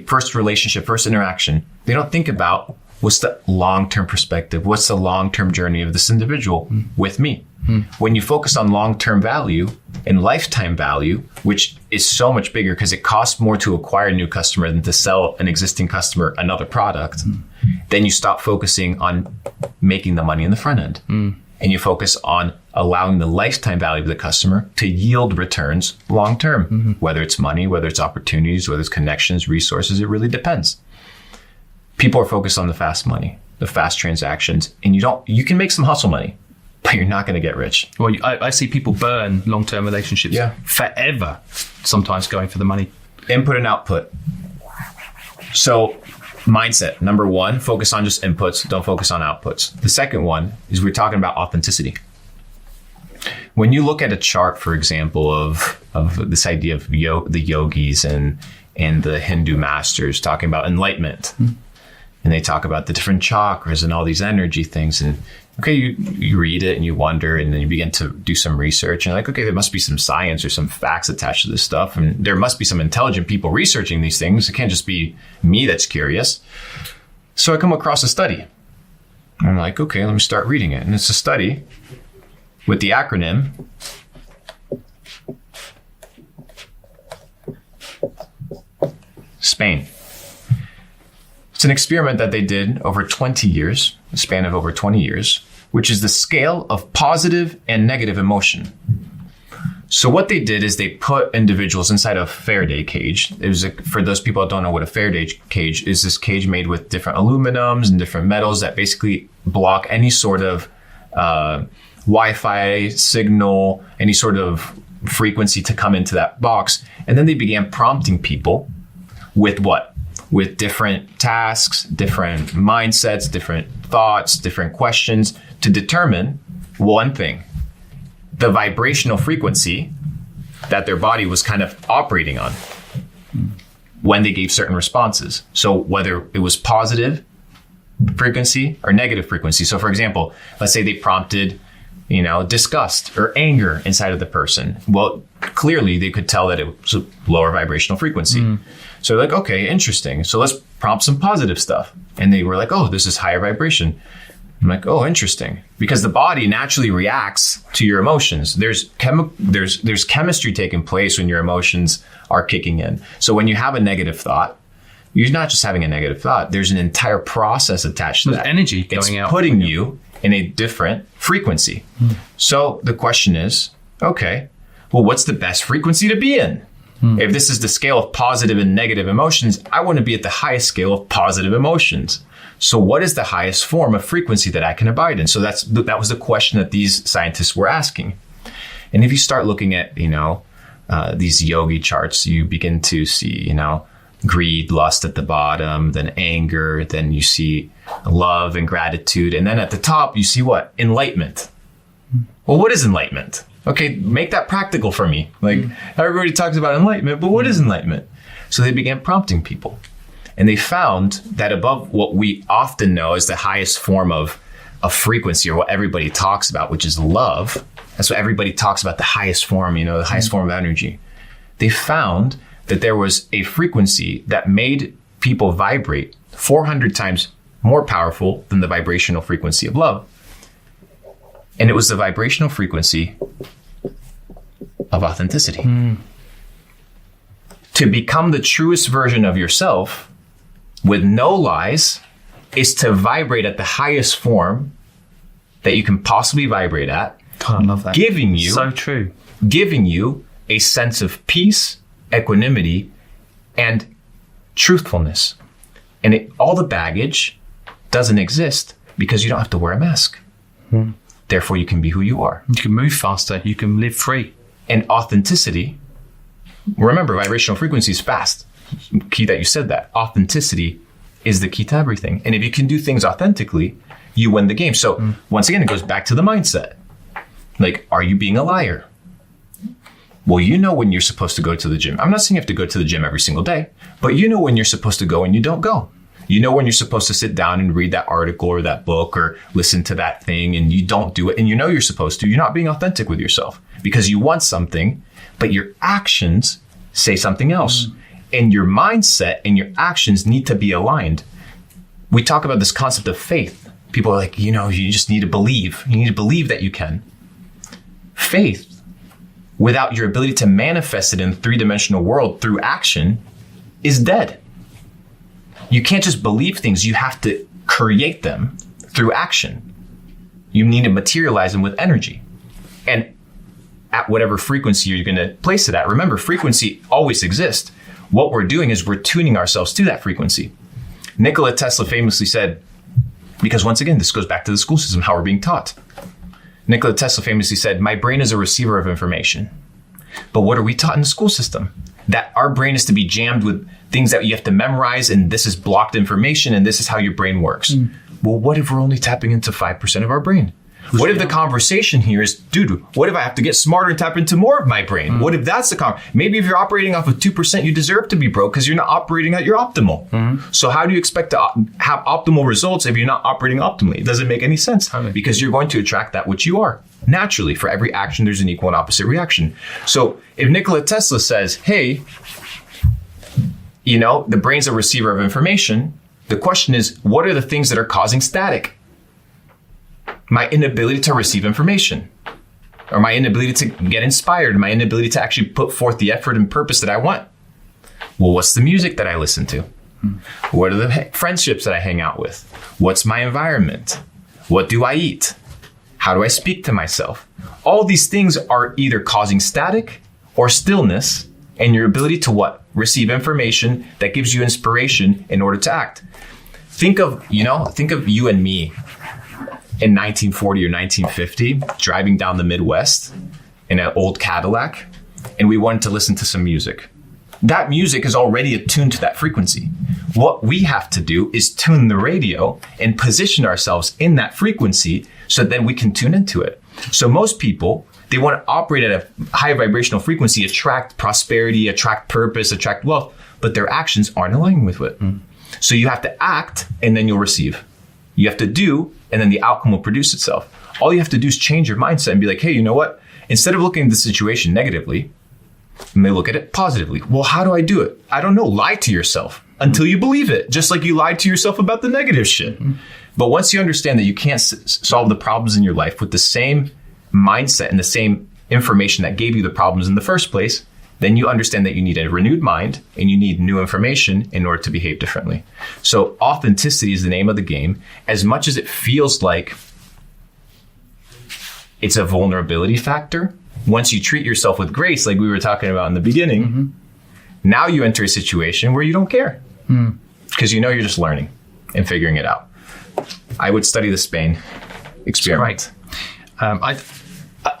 first relationship, first interaction. They don't think about what's the long-term perspective, what's the long-term journey of this individual with me. When you focus on long-term value and lifetime value, which is so much bigger because it costs more to acquire a new customer than to sell an existing customer another product, then you stop focusing on making the money in the front end. And you focus on allowing the lifetime value of the customer to yield returns long-term, whether it's money, whether it's opportunities, whether it's connections, resources, it really depends. People are focused on the fast money, the fast transactions, and you can make some hustle money, but you're not going to get rich. Well, I see people burn long-term relationships forever, sometimes going for the money. Input and output. So mindset, number one, focus on just inputs. Don't focus on outputs. The second one is we're talking about authenticity. When you look at a chart, for example, of this idea of the yogis and the Hindu masters talking about enlightenment, and they talk about the different chakras and all these energy things, and you read it and you wonder, and then you begin to do some research, and you're like, okay, there must be some science or some facts attached to this stuff, and there must be some intelligent people researching these things. It can't just be me that's curious. So I come across a study. And I'm like, okay, let me start reading it. And it's a study with the acronym SPANE. It's an experiment that they did over 20 years, a span of over 20 years, which is the scale of positive and negative emotion. So what they did is they put individuals inside a Faraday cage. It was for those people that don't know what a Faraday cage is, this cage made with different aluminums and different metals that basically block any sort of Wi-Fi signal, any sort of frequency to come into that box. And then they began prompting people with what? With different tasks, different mindsets, different thoughts, different questions to determine one thing: the vibrational frequency that their body was kind of operating on when they gave certain responses. So whether it was positive frequency or negative frequency. So for example, let's say they prompted, disgust or anger inside of the person. Well, clearly they could tell that it was a lower vibrational frequency. So they're like, okay, interesting. So let's prompt some positive stuff. And they were like, oh, this is higher vibration. I'm like, oh, interesting. Because the body naturally reacts to your emotions. There's chemistry taking place when your emotions are kicking in. So when you have a negative thought, you're not just having a negative thought. There's an entire process attached to that. Energy going out. It's putting you in a different frequency. So the question is, okay, well, what's the best frequency to be in? If this is the scale of positive and negative emotions, I want to be at the highest scale of positive emotions. So what is the highest form of frequency that I can abide in? So that was the question that these scientists were asking. And if you start looking at, these yogi charts, you begin to see, greed, lust at the bottom, then anger, then you see love and gratitude. And then at the top, you see what? Enlightenment. Well, what is enlightenment? Okay, make that practical for me. Like, everybody talks about enlightenment, but what is enlightenment? So they began prompting people. And they found that above what we often know as the highest form of frequency, or what everybody talks about, which is love. That's what everybody talks about, the highest form, the highest form of energy. They found that there was a frequency that made people vibrate 400 times more powerful than the vibrational frequency of love. And it was the vibrational frequency of authenticity. To become the truest version of yourself with no lies is to vibrate at the highest form that you can possibly vibrate at. God, I love that. Giving you, so true. Giving you a sense of peace, equanimity, and truthfulness. And all the baggage doesn't exist because you don't have to wear a mask. Therefore, you can be who you are. You can move faster. You can live free. And authenticity, remember, vibrational frequency is fast. Key that you said that. Authenticity is the key to everything. And if you can do things authentically, you win the game. So once again, it goes back to the mindset. Like, are you being a liar? Well, you know when you're supposed to go to the gym. I'm not saying you have to go to the gym every single day, but you know when you're supposed to go and you don't go. You know when you're supposed to sit down and read that article or that book or listen to that thing and you don't do it, and you know you're supposed to. You're not being authentic with yourself because you want something, but your actions say something else. And your mindset and your actions need to be aligned. We talk about this concept of faith. People are like, you just need to believe. You need to believe that you can. Faith, without your ability to manifest it in the three-dimensional world through action, is dead. You can't just believe things. You have to create them through action. You need to materialize them with energy. And at whatever frequency you're going to place it at, remember, frequency always exists. What we're doing is we're tuning ourselves to that frequency. Nikola Tesla famously said, because once again, this goes back to the school system, how we're being taught. Nikola Tesla famously said, my brain is a receiver of information. But what are we taught in the school system? That our brain is to be jammed with things that you have to memorize, and this is blocked information, and this is how your brain works. Well, what if we're only tapping into 5% of our brain? What if the conversation here is, dude, what if I have to get smarter and tap into more of my brain? What if that's the maybe if you're operating off of 2%, you deserve to be broke because you're not operating at your optimal. So how do you expect to have optimal results if you're not operating optimally? It doesn't make any sense because you're going to attract that which you are. Naturally, for every action, there's an equal and opposite reaction. So if Nikola Tesla says, hey, the brain's a receiver of information, the question is, what are the things that are causing static? My inability to receive information, or my inability to get inspired, my inability to actually put forth the effort and purpose that I want. Well, what's the music that I listen to? What are the friendships that I hang out with? What's my environment? What do I eat? How do I speak to myself? All these things are either causing static or stillness, and your ability to what? Receive information that gives you inspiration in order to act. Think of you and me in 1940 or 1950, driving down the Midwest in an old Cadillac, and we wanted to listen to some music. That music is already attuned to that frequency. What we have to do is tune the radio and position ourselves in that frequency so then we can tune into it. So most people, they want to operate at a high vibrational frequency, attract prosperity, attract purpose, attract wealth, but their actions aren't aligned with it. So you have to act and then you'll receive. You have to do, and then the outcome will produce itself. All you have to do is change your mindset and be like, hey, you know what? Instead of looking at the situation negatively, you may look at it positively. Well, how do I do it? I don't know. Lie to yourself until you believe it, just like you lied to yourself about the negative shit. But once you understand that you can't solve the problems in your life with the same mindset and the same information that gave you the problems in the first place, then you understand that you need a renewed mind and you need new information in order to behave differently. So authenticity is the name of the game. As much as it feels like it's a vulnerability factor, once you treat yourself with grace, like we were talking about in the beginning, now you enter a situation where you don't care because you're just learning and figuring it out. I would study the SPANE experiment. Right.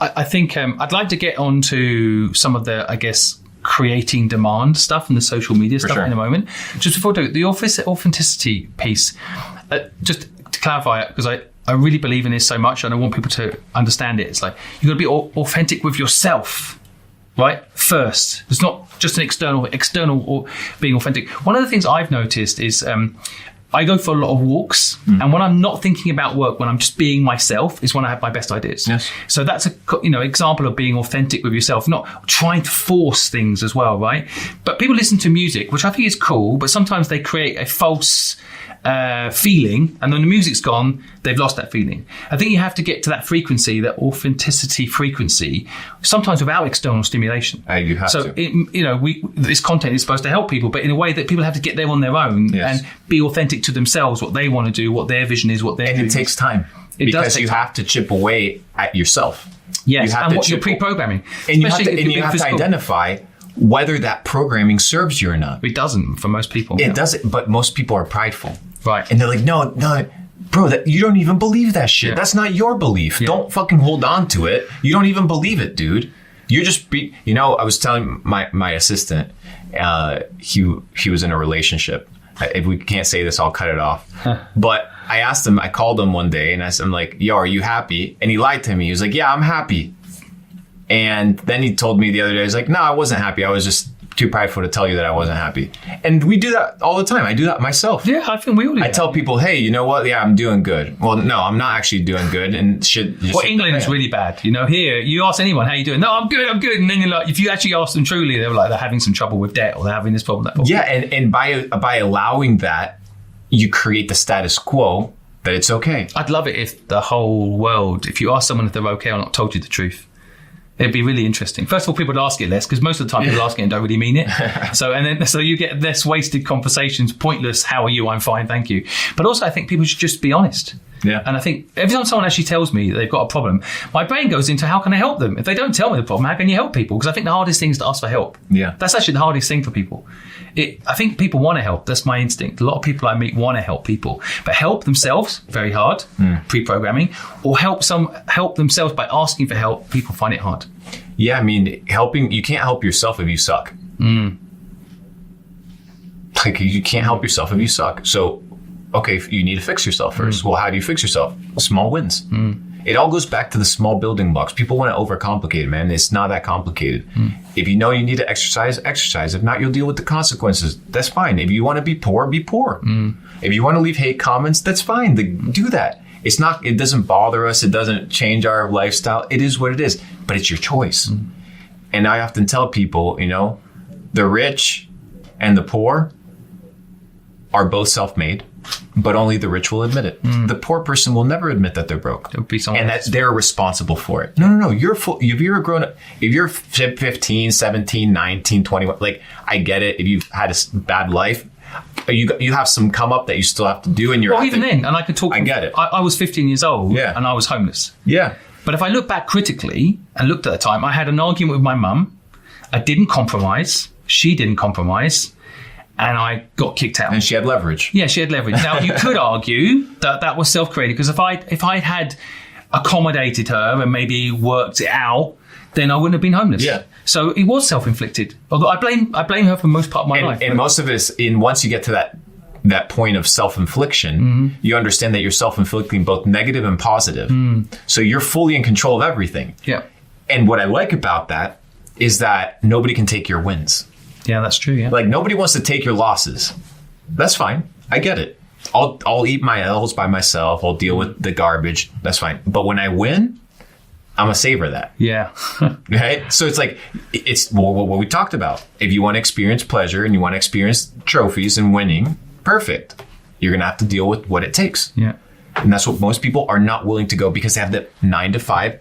I think I'd like to get on to some of the, creating demand stuff and the social media stuff in a moment. Just before I do, the authenticity piece, just to clarify it, because I really believe in this so much and I want people to understand it. It's like, you've got to be authentic with yourself, right? First. It's not just an external or being authentic. One of the things I've noticed is I go for a lot of walks, and when I'm not thinking about work, when I'm just being myself, is when I have my best ideas. Yes. So that's a example of being authentic with yourself, not trying to force things as well, right? But people listen to music, which I think is cool, but sometimes they create a false feeling, and when the music's gone, they've lost that feeling. I think you have to get to that frequency, that authenticity frequency, sometimes without external stimulation. You have so to. This content is supposed to help people, but in a way that people have to get there on their own and be authentic to themselves, what they want to do, what their vision is, what they're doing. And it takes time. Because you have to chip away at yourself. Yes, and what you're pre-programming. And you have to identify whether that programming serves you or not. It doesn't for most people. It doesn't, but most people are prideful. Right. And they're like, no, bro, you don't even believe that shit. Yeah. That's not your belief. Yeah. Don't fucking hold on to it. You don't even believe it, dude. You're just, I was telling my assistant, he was in a relationship. If we can't say this, I'll cut it off. But I called him one day and I'm like, yo, are you happy? And he lied to me. He was like, yeah, I'm happy. And then he told me the other day, he's like, no, I wasn't happy. I was just too prideful to tell you that I wasn't happy. And we do that all the time. I do that myself. Yeah, I think we all do that. I tell people, hey, you know what? Yeah, I'm doing good. Well, no, I'm not actually doing good. And England is really bad. Here, you ask anyone, how you doing? No, I'm good. And then you're like, if you actually ask them truly, they're like, they're having some trouble with debt or they're having this problem, that problem. Yeah, and by allowing that, you create the status quo that it's okay. I'd love it if the whole world, if you ask someone if they're okay or not, told you the truth. It'd be really interesting. First of all, people would ask it less because most of the time people ask it and don't really mean it. So you get less wasted conversations, pointless. How are you? I'm fine, thank you. But also, I think people should just be honest. Yeah. And I think every time someone actually tells me that they've got a problem, my brain goes into how can I help them? If they don't tell me the problem, how can you help people? Because I think the hardest thing is to ask for help. Yeah. That's actually the hardest thing for people. I think people want to help. That's my instinct. A lot of people I meet want to help people, but help themselves, very hard, pre-programming, or help themselves by asking for help. People find it hard. Yeah, I mean, you can't help yourself if you suck. Like, you can't help yourself if you suck. So, okay, you need to fix yourself first. Well, how do you fix yourself? Small wins. It all goes back to the small building blocks. People want to overcomplicate it, man. It's not that complicated. If you know you need to exercise. If not, you'll deal with the consequences. That's fine. If you want to be poor, be poor. If you want to leave hate comments, that's fine. Do that. It doesn't bother us. It doesn't change our lifestyle. It is what it is, but it's your choice. And I often tell people, the rich and the poor are both self-made, but only the rich will admit it. The poor person will never admit that they're broke and that they're responsible for it. No. You're full. If you're a grown up, if you're 15, 17, 19, 21, like, I get it. If you've had a bad life, you have some come up that you still have to do, and even then, and I could talk. I get it. I was 15 years old, and I was homeless. Yeah. But if I look back critically and looked at the time, I had an argument with my mum. I didn't compromise. She didn't compromise. And I got kicked out. And she had leverage. Yeah, she had leverage. Now, you could argue that was self-created, because if I had accommodated her and maybe worked it out, then I wouldn't have been homeless. Yeah. So it was self-inflicted. Although I blame her for most part of my life. And most of it is, once you get to that point of self-infliction, you understand that you're self-inflicting both negative and positive. So you're fully in control of everything. Yeah. And what I like about that is that nobody can take your wins. Yeah, that's true. Yeah. Like, nobody wants to take your losses. That's fine. I get it. I'll eat my L's by myself. I'll deal with the garbage. That's fine. But when I win, I'm gonna savor that. Yeah. Right? So it's like, it's what we talked about. If you want to experience pleasure and you want to experience trophies and winning, perfect. You're gonna have to deal with what it takes. Yeah. And that's what most people are not willing to go, because they have the 9 to 5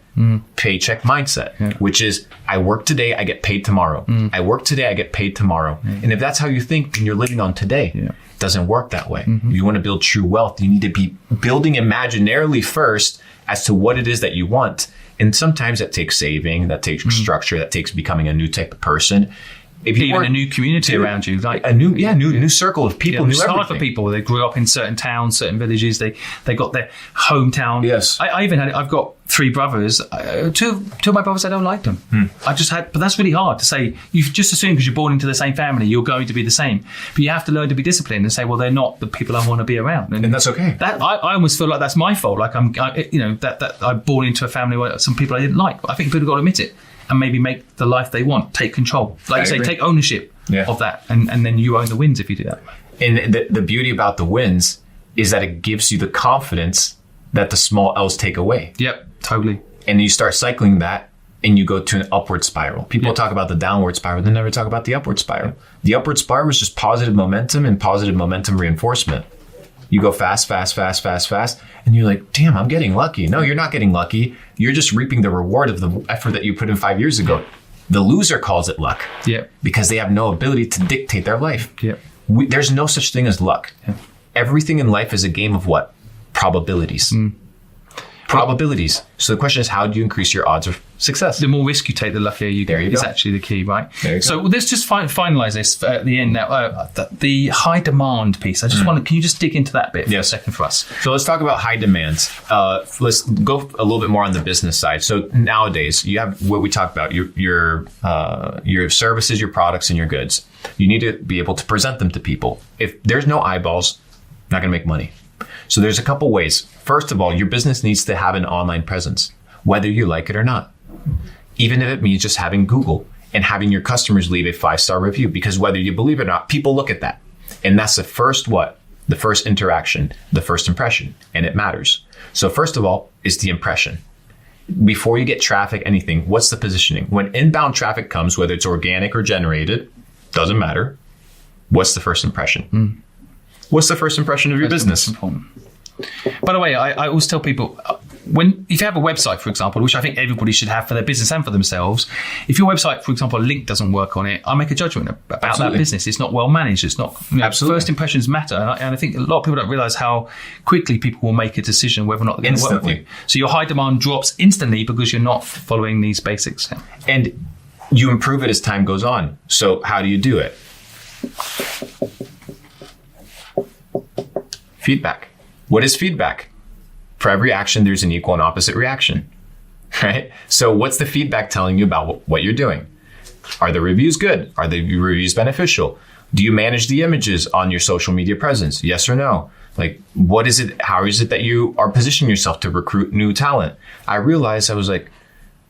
paycheck mindset, which is, I work today, I get paid tomorrow. I work today, I get paid tomorrow. And if that's how you think, then you're living on today. It doesn't work that way. If you want to build true wealth, you need to be building imaginarily first as to what it is that you want. And sometimes that takes saving, that takes structure, that takes becoming a new type of person. If you even a new community around you, like a new circle of people, new everything. everything. For people, they grew up in certain towns, certain villages. They got their hometown. Yes, I even had. I've got 3 brothers. Two of my brothers, I don't like them. But that's really hard to say. You just assume because you're born into the same family, you're going to be the same. But you have to learn to be disciplined and say, well, they're not the people I want to be around, and that's okay. That I almost feel like that's my fault. Like that I'm born into a family where some people I didn't like. But I think people got to admit it. And maybe make the life they want, take control. Like you say, take ownership of that. And then you own the wins if you do that. And the beauty about the wins is that it gives you the confidence that the small L's take away. Yep, totally. And you start cycling that and you go to an upward spiral. People talk about the downward spiral. They never talk about the upward spiral. The upward spiral is just positive momentum and positive momentum reinforcement. You go fast, fast, fast, fast, fast. And you're like, damn, I'm getting lucky. No, you're not getting lucky. You're just reaping the reward of the effort that you put in 5 years ago. The loser calls it luck. Yeah. Because they have no ability to dictate their life. Yeah. There's no such thing as luck. Yeah. Everything in life is a game of what? Probabilities. Probabilities. So the question is, how do you increase your odds of success? The more risk you take, the luckier you get. Is actually the key, right? So let's just finalize this at the end now. The high demand piece. I just want to, can you just dig into that a bit for a second for us? So let's talk about high demands. Let's go a little bit more on the business side. So nowadays, you have what we talked about, your services, your products, and your goods. You need to be able to present them to people. If there's no eyeballs, you're not going to make money. So there's a couple ways. First of all, your business needs to have an online presence, whether you like it or not. Even if it means just having Google and having your customers leave a 5-star review, because whether you believe it or not, people look at that. And that's the first what? The first interaction, the first impression, and it matters. So first of all is the impression. Before you get traffic, anything, what's the positioning? When inbound traffic comes, whether it's organic or generated, doesn't matter. What's the first impression? What's the first impression of your business? By the way, I always tell people, if you have a website, for example, which I think everybody should have for their business and for themselves, if your website, for example, a link doesn't work on it, I make a judgment about that business. It's not well managed. It's not. First impressions matter, and I think a lot of people don't realize how quickly people will make a decision whether or not they're going to work with you. So your high demand drops instantly because you're not following these basics. And you improve it as time goes on. So how do you do it? Feedback. What is feedback? For every action, there's an equal and opposite reaction, right? So what's the feedback telling you about what you're doing? Are the reviews good? Are the reviews beneficial? Do you manage the images on your social media presence? Yes or no? Like, what is it? How is it that you are positioning yourself to recruit new talent? I realized I was like,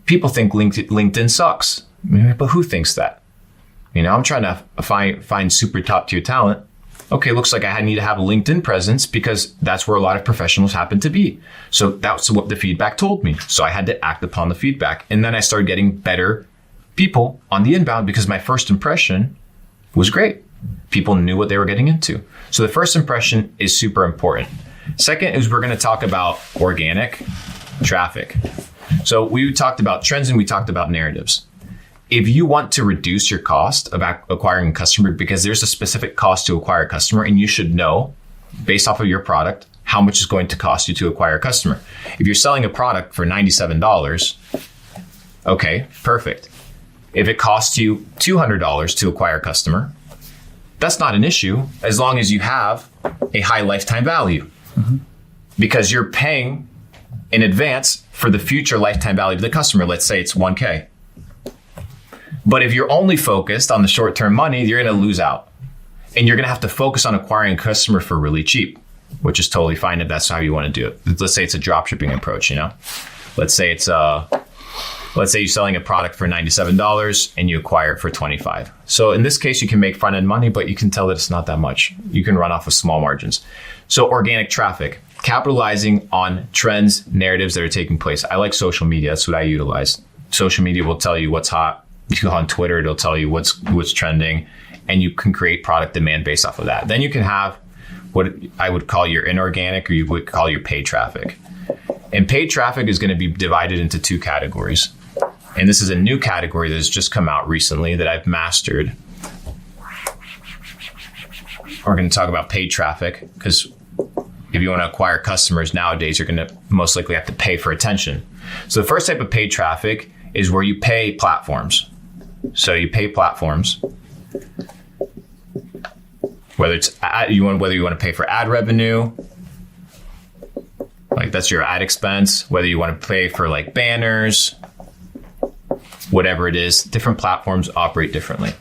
people think LinkedIn sucks, but who thinks that? I'm trying to find super top tier talent. Okay, looks like I need to have a LinkedIn presence because that's where a lot of professionals happen to be. So that's what the feedback told me. So I had to act upon the feedback. And then I started getting better people on the inbound because my first impression was great. People knew what they were getting into. So the first impression is super important. Second is we're going to talk about organic traffic. So we talked about trends and we talked about narratives. If you want to reduce your cost of acquiring a customer, because there's a specific cost to acquire a customer, and you should know, based off of your product, how much it's going to cost you to acquire a customer. If you're selling a product for $97, okay, perfect. If it costs you $200 to acquire a customer, that's not an issue as long as you have a high lifetime value. Because you're paying in advance for the future lifetime value of the customer. Let's say it's 1K. But if you're only focused on the short-term money, you're going to lose out. And you're going to have to focus on acquiring a customer for really cheap, which is totally fine if that's how you want to do it. Let's say it's a drop shipping approach, Let's say you're selling a product for $97 and you acquire it for $25. So in this case, you can make front-end money, but you can tell that it's not that much. You can run off with small margins. So organic traffic, capitalizing on trends, narratives that are taking place. I like social media. That's what I utilize. Social media will tell you what's hot. You go on Twitter, it'll tell you what's trending, and you can create product demand based off of that. Then you can have what I would call your inorganic, or you would call your paid traffic. And paid traffic is going to be divided into two categories. And this is a new category that has just come out recently that I've mastered. We're going to talk about paid traffic because if you want to acquire customers nowadays, you're going to most likely have to pay for attention. So the first type of paid traffic is where you pay platforms. So you pay platforms, whether you want to pay for ad revenue, like that's your ad expense, whether you want to pay for like banners, whatever it is, different platforms operate differently.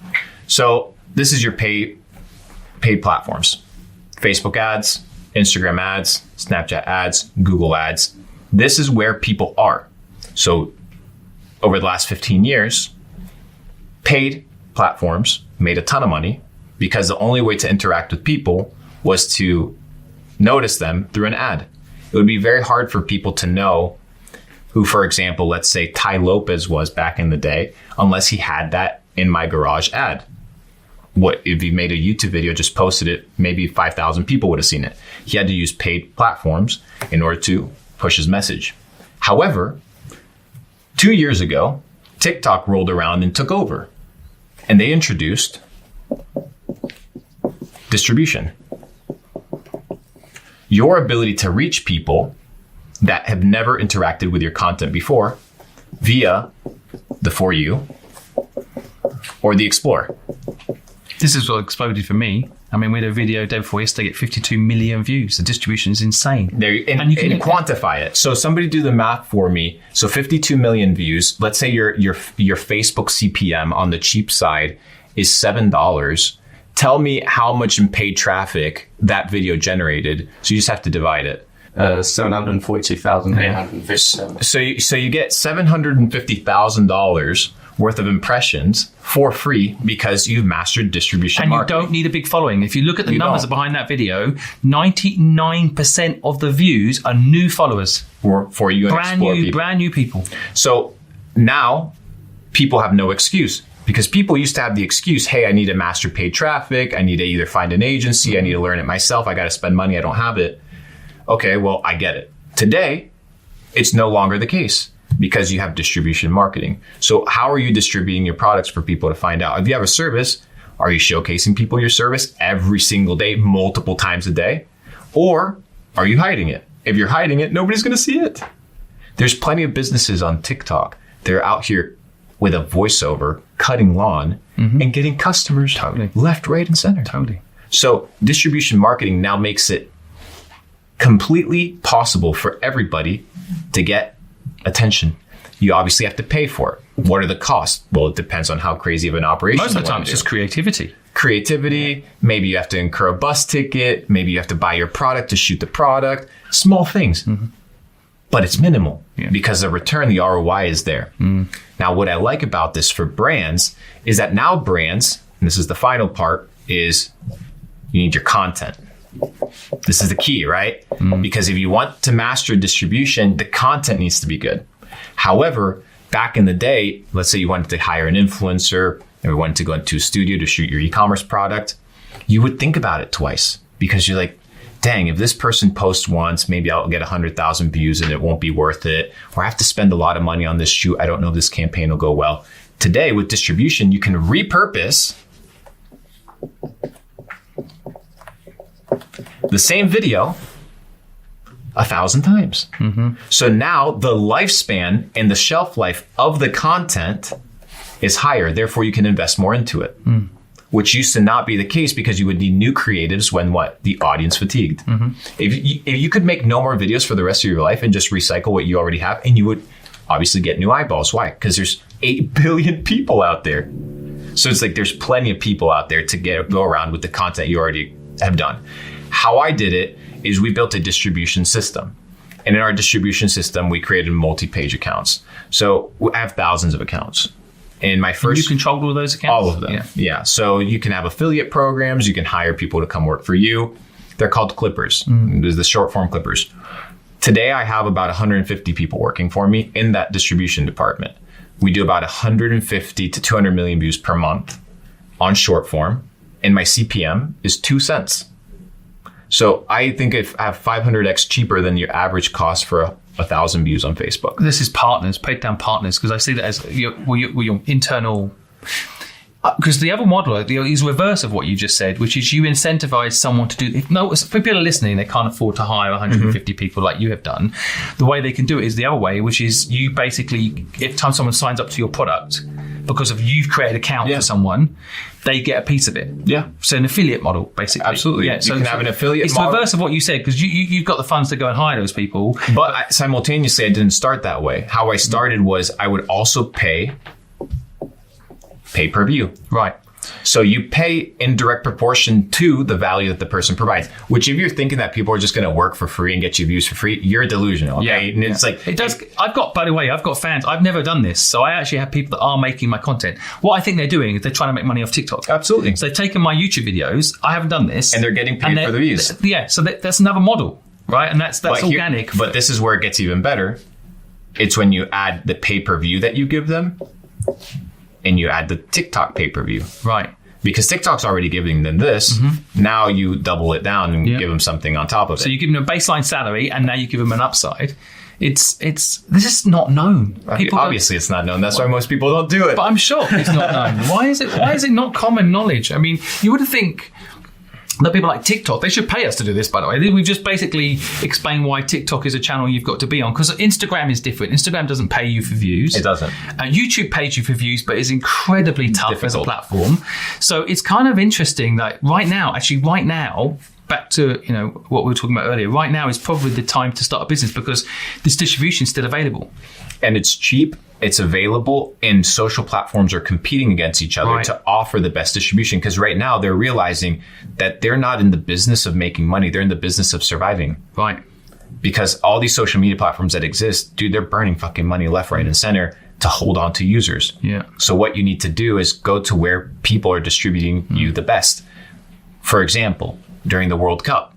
So this is your paid platforms: Facebook ads, Instagram ads, Snapchat ads, Google ads. This is where people are. So over the last 15 years, paid platforms made a ton of money because the only way to interact with people was to notice them through an ad. It would be very hard for people to know who, for example, let's say Ty Lopez was back in the day, unless he had that in my garage ad. What if he made a YouTube video, just posted it, maybe 5,000 people would have seen it. He had to use paid platforms in order to push his message. However, 2 years ago, TikTok rolled around and took over, and they introduced distribution. Your ability to reach people that have never interacted with your content before via the For You or the Explore. This is what exploded for me. I mean, we had a video day before yesterday get 52 million views. The distribution is insane. And you can quantify it. So somebody do the math for me. So 52 million views. Let's say your Facebook CPM on the cheap side is $7. Tell me how much in paid traffic that video generated. So you just have to divide it. 742,857. So you get $750,000 worth of impressions for free because you've mastered distribution marketing. And you don't need a big following. If you look at the numbers behind that video, 99% of the views are new followers. For you and brand new people. So now people have no excuse. Because people used to have the excuse, hey, I need to master paid traffic. I need to either find an agency. I need to learn it myself. I got to spend money. I don't have it. Okay, well, I get it. Today, it's no longer the case because you have distribution marketing. So how are you distributing your products for people to find out? If you have a service, are you showcasing people your service every single day, multiple times a day? Or are you hiding it? If you're hiding it, nobody's going to see it. There's plenty of businesses on TikTok. They're out here with a voiceover, cutting lawn, and getting customers left, right, and center. So distribution marketing now makes it completely possible for everybody to get attention. You obviously have to pay for it. What are the costs? Well, it depends on how crazy of an operation. Most of the time, it's just creativity. Maybe you have to incur a bus ticket. Maybe you have to buy your product to shoot the product. Small things. But it's minimal because the return, the ROI is there. Now, what I like about this for brands is that now brands, and this is the final part, is you need your content. This is the key, right? Because if you want to master distribution, the content needs to be good. However, back in the day, let's say you wanted to hire an influencer and we wanted to go into a studio to shoot your e-commerce product, you would think about it twice because you're like, dang, if this person posts once, maybe I'll get 100,000 views and it won't be worth it. Or I have to spend a lot of money on this shoot. I don't know if this campaign will go well. Today with distribution, you can repurpose the same video 1,000 times. So now the lifespan and the shelf life of the content is higher. Therefore, you can invest more into it, which used to not be the case because you would need new creatives when the audience fatigued. If you could make no more videos for the rest of your life and just recycle what you already have, and you would obviously get new eyeballs. Why? Because there's 8 billion people out there. So it's like there's plenty of people out there to go around with the content you already have done. How I did it is we built a distribution system. And in our distribution system, we created multi-page accounts. So I have thousands of accounts. In my first, you controlled all those accounts? All of them. Yeah. So you can have affiliate programs. You can hire people to come work for you. They're called clippers. There's the short form clippers. Today, I have about 150 people working for me in that distribution department. We do about 150 to 200 million views per month on short form. And my CPM is 2 cents. So I think I have 500x cheaper than your average cost for 1,000 views on Facebook. This is partners, paid down partners, because I see that as your internal. Because the other model is reverse of what you just said, which is you incentivize someone to do. If people are listening, they can't afford to hire 150 people like you have done. The way they can do it is the other way, which is you basically, every time someone signs up to your product, because of you've created an account for someone, they get a piece of it. Yeah. So an affiliate model, basically. Absolutely. Yeah. So you can have an affiliate model. It's the reverse of what you said, because you've got the funds to go and hire those people. But simultaneously, I didn't start that way. How I started was I would also pay per view. Right. So you pay in direct proportion to the value that the person provides, which if you're thinking that people are just going to work for free and get you views for free, you're delusional. Okay. Yeah. And it's like, it does. By the way, I've got fans. I've never done this. So I actually have people that are making my content. What I think they're doing is they're trying to make money off TikTok. Absolutely. So they've taken my YouTube videos. I haven't done this. And they're getting paid for the views. Yeah. So that's another model, right? And that's organic. But this is where it gets even better. It's when you add the pay-per-view that you give them and you add the TikTok pay-per-view. Right. Because TikTok's already giving them this. Now you double it down and give them something on top of it. So you give them a baseline salary and now you give them an upside. This is not known. Obviously it's not known. That's why most people don't do it. But I'm shocked it's not known. Why is it not common knowledge? I mean, you would think that people like TikTok, they should pay us to do this, by the way. We've just basically explained why TikTok is a channel you've got to be on, because Instagram is different. Instagram doesn't pay you for views. It doesn't. YouTube pays you for views, but it's incredibly tough as a platform. So it's kind of interesting that right now, back to what we were talking about earlier, right now is probably the time to start a business because this distribution is still available. And it's cheap, it's available, and social platforms are competing against each other to offer the best distribution. Because right now they're realizing that they're not in the business of making money, they're in the business of surviving. Right. Because all these social media platforms that exist, dude, they're burning fucking money left, right, and center to hold on to users. Yeah. So what you need to do is go to where people are distributing you the best. For example, during the World Cup,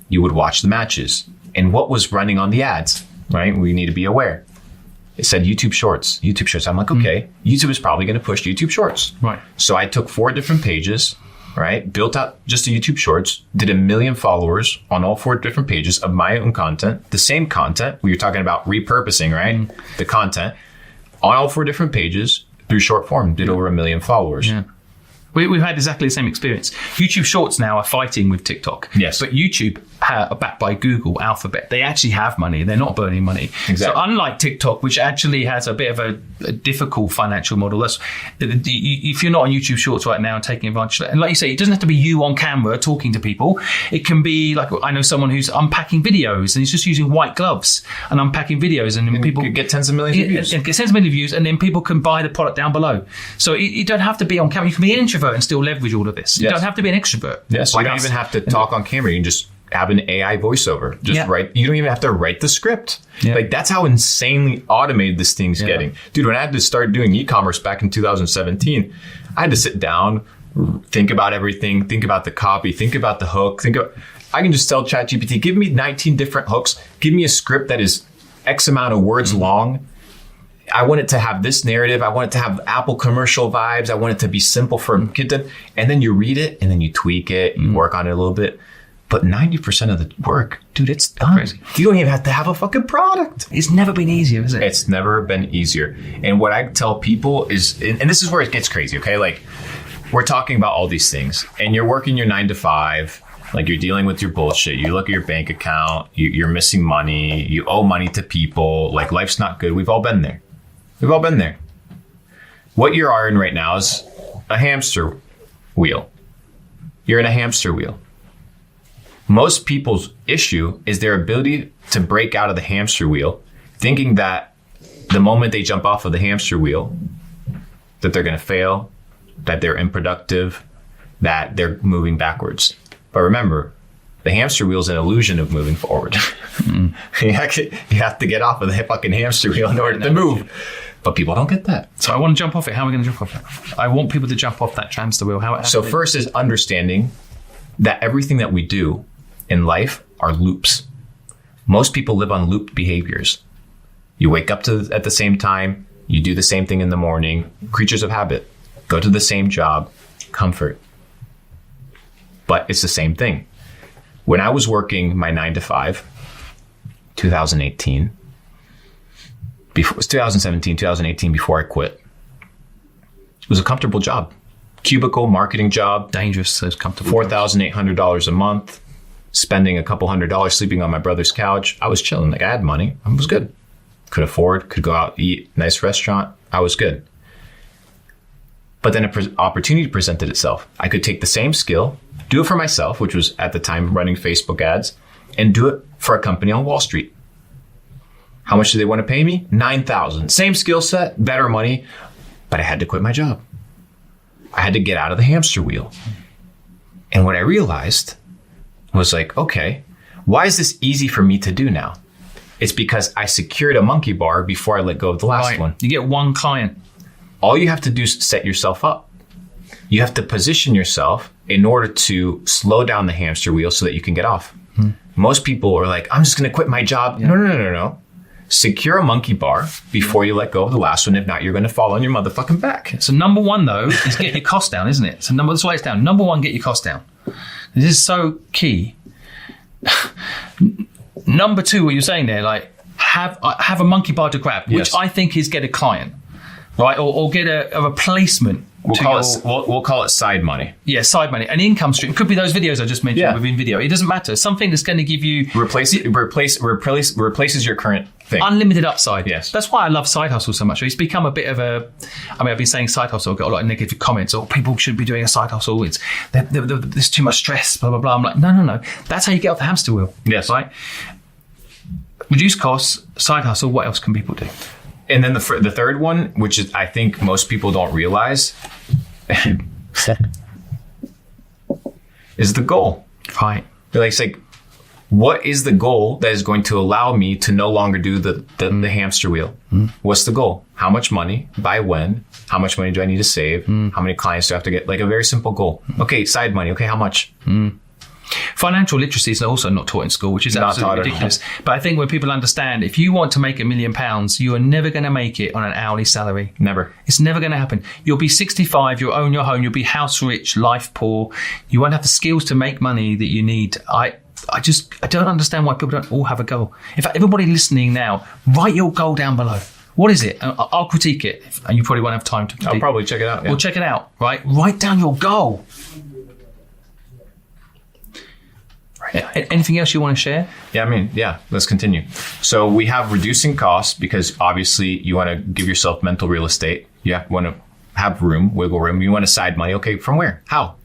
you would watch the matches. And what was running on the ads, right? We need to be aware. It said YouTube Shorts. I'm like, okay, YouTube is probably going to push YouTube Shorts. Right. So I took 4 different pages, right? Built out just a YouTube Shorts, did 1 million followers on all 4 different pages of my own content, the same content. We were talking about repurposing, right? The content on all 4 different pages through short form, did over 1 million followers. Yeah. We've had exactly the same experience. YouTube Shorts now are fighting with TikTok. Yes. But YouTube are backed by Google, Alphabet. They actually have money. They're not burning money. Exactly. So unlike TikTok, which actually has a bit of a difficult financial model, if you're not on YouTube Shorts right now and taking advantage of that, and like you say, it doesn't have to be you on camera talking to people. It can be like, I know someone who's unpacking videos and he's just using white gloves and unpacking videos, and people could get tens of millions of views. Get tens of millions of views, and then people can buy the product down below. So you don't have to be on camera. You can be an introvert and still leverage all of this. You don't have to be an extrovert. Yes, you don't even have to talk on camera. You can just have an AI voiceover. Write. You don't even have to write the script. Like, that's how insanely automated this thing's getting. Dude, when I had to start doing e-commerce back in 2017, I had to sit down, think about everything, think about the copy, think about the hook, I can just tell ChatGPT, give me 19 different hooks, give me a script that is X amount of words long. I want it to have this narrative. I want it to have Apple commercial vibes. I want it to be simple for a kid to, and then you read it and then you tweak it, you work on it a little bit. But 90% of the work, dude, it's done. Crazy. You don't even have to have a fucking product. It's never been easier, is it? It's never been easier. And what I tell people is, and this is where it gets crazy, okay? Like, we're talking about all these things and you're working your 9 to 5. Like, you're dealing with your bullshit. You look at your bank account, you're missing money. You owe money to people. Like, life's not good. We've all been there. What you are in right now is a hamster wheel. You're in a hamster wheel. Most people's issue is their ability to break out of the hamster wheel, thinking that the moment they jump off of the hamster wheel, that they're going to fail, that they're unproductive, that they're moving backwards. But remember, the hamster wheel is an illusion of moving forward. You have to get off of the fucking hamster wheel in order to move. But people don't get that. So I want to jump off it. How are we going to jump off it? I want people to jump off that hamster wheel. So first is understanding that everything that we do in life are loops. Most people live on looped behaviors. You wake up at the same time. You do the same thing in the morning. Creatures of habit. Go to the same job. Comfort. But it's the same thing. When I was working my 9 to 5, 2018, it was 2017, 2018, before I quit. It was a comfortable job. Cubicle marketing job. Dangerous, so it's comfortable. $4,800 a month. Spending a couple $100 sleeping on my brother's couch. I was chilling. Like, I had money. I was good. Could afford, could go out, eat, nice restaurant. I was good. But then an opportunity presented itself. I could take the same skill, do it for myself, which was at the time running Facebook ads, and do it for a company on Wall Street. How much do they want to pay me? $9,000. Same skill set, better money, but I had to quit my job. I had to get out of the hamster wheel. And what I realized was like, okay, why is this easy for me to do now? It's because I secured a monkey bar before I let go of the last one. You get one client. All you have to do is set yourself up. You have to position yourself in order to slow down the hamster wheel so that you can get off. Most people are like, I'm just going to quit my job. Yeah. No. Secure a monkey bar before you let go of the last one. If not, you're going to fall on your motherfucking back. So number one, though, is get your costs down, isn't it? So that's why it's down. Number one, get your costs down. This is so key. Number two, what you're saying there, like have a monkey bar to grab, which I think is get a client, right? Or get a replacement. We'll call it side money. Yeah, side money. An income stream. It could be those videos I just mentioned within video. It doesn't matter. Something that's going to give you... Replaces your current thing. Unlimited upside. Yes. That's why I love side hustle so much. It's become a bit of a... I mean, I've been saying side hustle. I've got a lot of negative comments. Or people should be doing a side hustle. There's too much stress, blah, blah, blah. I'm like, no. That's how you get off the hamster wheel. Yes. Right? Reduce costs, side hustle. What else can people do? And then the third one, which is I think most people don't realize, is the goal. Right. It's like, what is the goal that is going to allow me to no longer do the hamster wheel? What's the goal? How much money? By when? How much money do I need to save? How many clients do I have to get? Like a very simple goal. Okay, side money. Okay, how much? Financial literacy is also not taught in school, which is absolutely ridiculous. But I think when people understand, if you want to make £1 million, you are never going to make it on an hourly salary. Never. It's never going to happen. You'll be 65, you'll own your home, you'll be house rich, life poor. You won't have the skills to make money that you need. I don't understand why people don't all have a goal. In fact, everybody listening now, write your goal down below. What is it? I'll critique it, and you probably won't have time to critique. I'll probably check it out. Yeah. We'll check it out, right? Write down your goal. Anything else you want to share? Let's continue. So we have reducing costs because obviously you want to give yourself mental real estate. You want to have wiggle room. You want to side money. Okay, from where? How?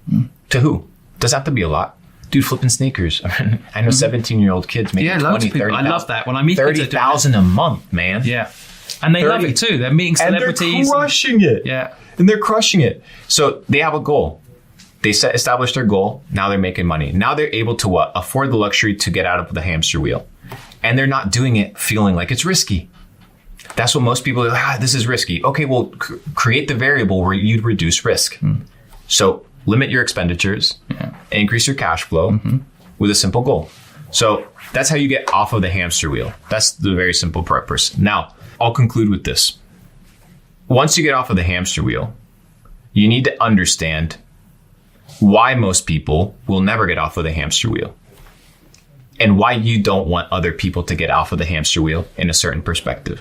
To who? Doesn't have to be a lot. Dude, flipping sneakers. I know 17-year-old kids making 20, 30. I love that. When I meet 30,000 a month, man. Yeah. And they love it too. They're meeting celebrities. And they're crushing it. Yeah. And they're crushing it. So they have a goal. They established their goal. Now they're making money. Now they're able to afford the luxury to get out of the hamster wheel. And they're not doing it feeling like it's risky. That's what most people are, this is risky. Okay, well, create the variable where you'd reduce risk. So limit your expenditures, increase your cash flow with a simple goal. So that's how you get off of the hamster wheel. That's the very simple purpose. Now, I'll conclude with this. Once you get off of the hamster wheel, you need to understand why most people will never get off of the hamster wheel and why you don't want other people to get off of the hamster wheel in a certain perspective.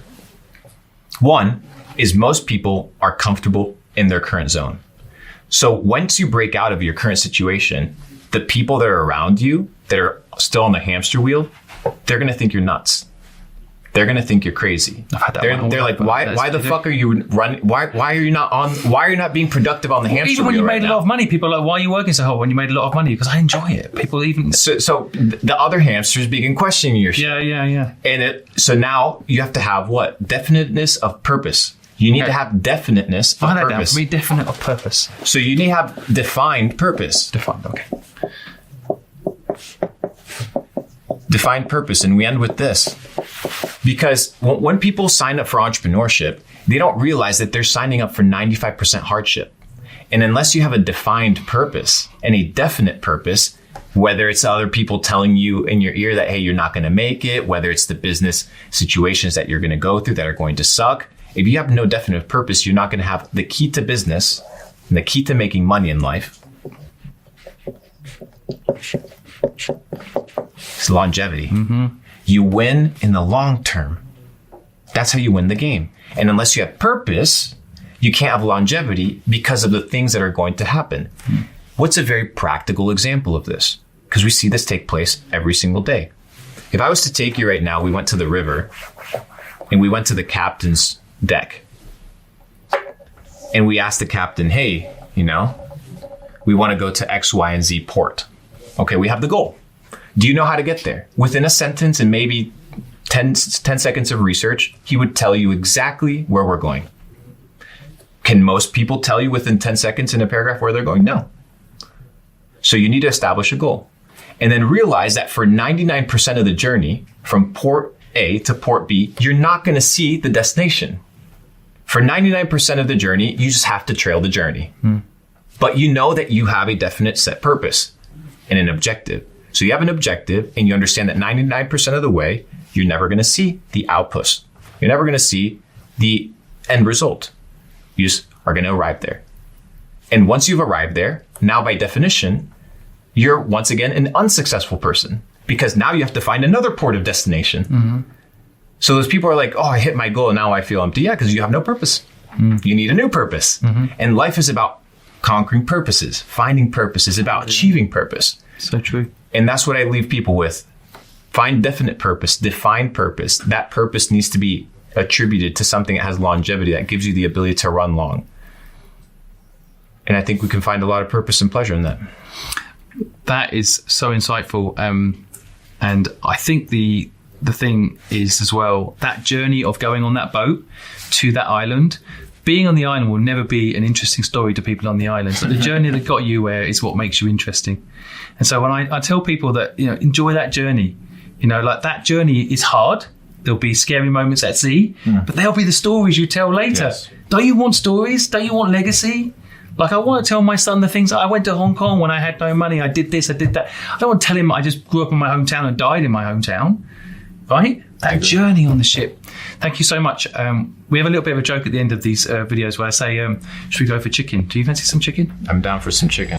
One is most people are comfortable in their current zone. So once you break out of your current situation, the people that are around you that are still on the hamster wheel, they're going to think you're nuts. They're going to think you're crazy. They're like, why the fuck are you running? Why are you not being productive on the hamster wheel? Even when you made a lot of money, people are like, why are you working so hard when you made a lot of money? Because I enjoy it. People even... So the other hamsters begin questioning your shit. Yeah. And so now you have to have what? Definiteness of purpose. You need to have definiteness of purpose. Down for me, definite of purpose. So you need to have defined purpose. Defined, okay. Defined purpose. And we end with this. Because when people sign up for entrepreneurship, they don't realize that they're signing up for 95% hardship. And unless you have a defined purpose and a definite purpose, whether it's other people telling you in your ear that, hey, you're not going to make it, whether it's the business situations that you're going to go through that are going to suck, if you have no definite purpose, you're not going to have the key to business and the key to making money in life. It's longevity. You win in the long term. That's how you win the game. And unless you have purpose, you can't have longevity because of the things that are going to happen. What's a very practical example of this? Because we see this take place every single day. If I was to take you right now, we went to the river and we went to the captain's deck. And we asked the captain, hey, we want to go to X, Y, and Z port. Okay, we have the goal. Do you know how to get there? Within a sentence and maybe 10 seconds of research, he would tell you exactly where we're going. Can most people tell you within 10 seconds in a paragraph where they're going? No. So you need to establish a goal. And then realize that for 99% of the journey, from port A to port B, you're not going to see the destination. For 99% of the journey, you just have to trail the journey. But you know that you have a definite set purpose and an objective. So you have an objective and you understand that 99% of the way, you're never going to see the outputs. You're never going to see the end result. You just are going to arrive there. And once you've arrived there, now by definition, you're once again an unsuccessful person because now you have to find another port of destination. So those people are like, oh, I hit my goal and now I feel empty. Yeah, because you have no purpose. You need a new purpose. And life is about conquering purposes. Finding purpose is about achieving purpose. So true. And that's what I leave people with. Find definite purpose, define purpose. That purpose needs to be attributed to something that has longevity, that gives you the ability to run long. And I think we can find a lot of purpose and pleasure in that. That is so insightful. And I think the thing is as well, that journey of going on that boat to that island, being on the island will never be an interesting story to people on the island. So the journey that got you where is what makes you interesting. And so when I tell people that, enjoy that journey, like that journey is hard. There'll be scary moments at sea, but there'll be the stories you tell later. Yes. Don't you want stories? Don't you want legacy? Like I want to tell my son the things. I went to Hong Kong when I had no money. I did this, I did that. I don't want to tell him I just grew up in my hometown and died in my hometown. Right? That journey on the ship. Thank you so much. We have a little bit of a joke at the end of these videos where I say, should we go for chicken? Do you fancy some chicken? I'm down for some chicken.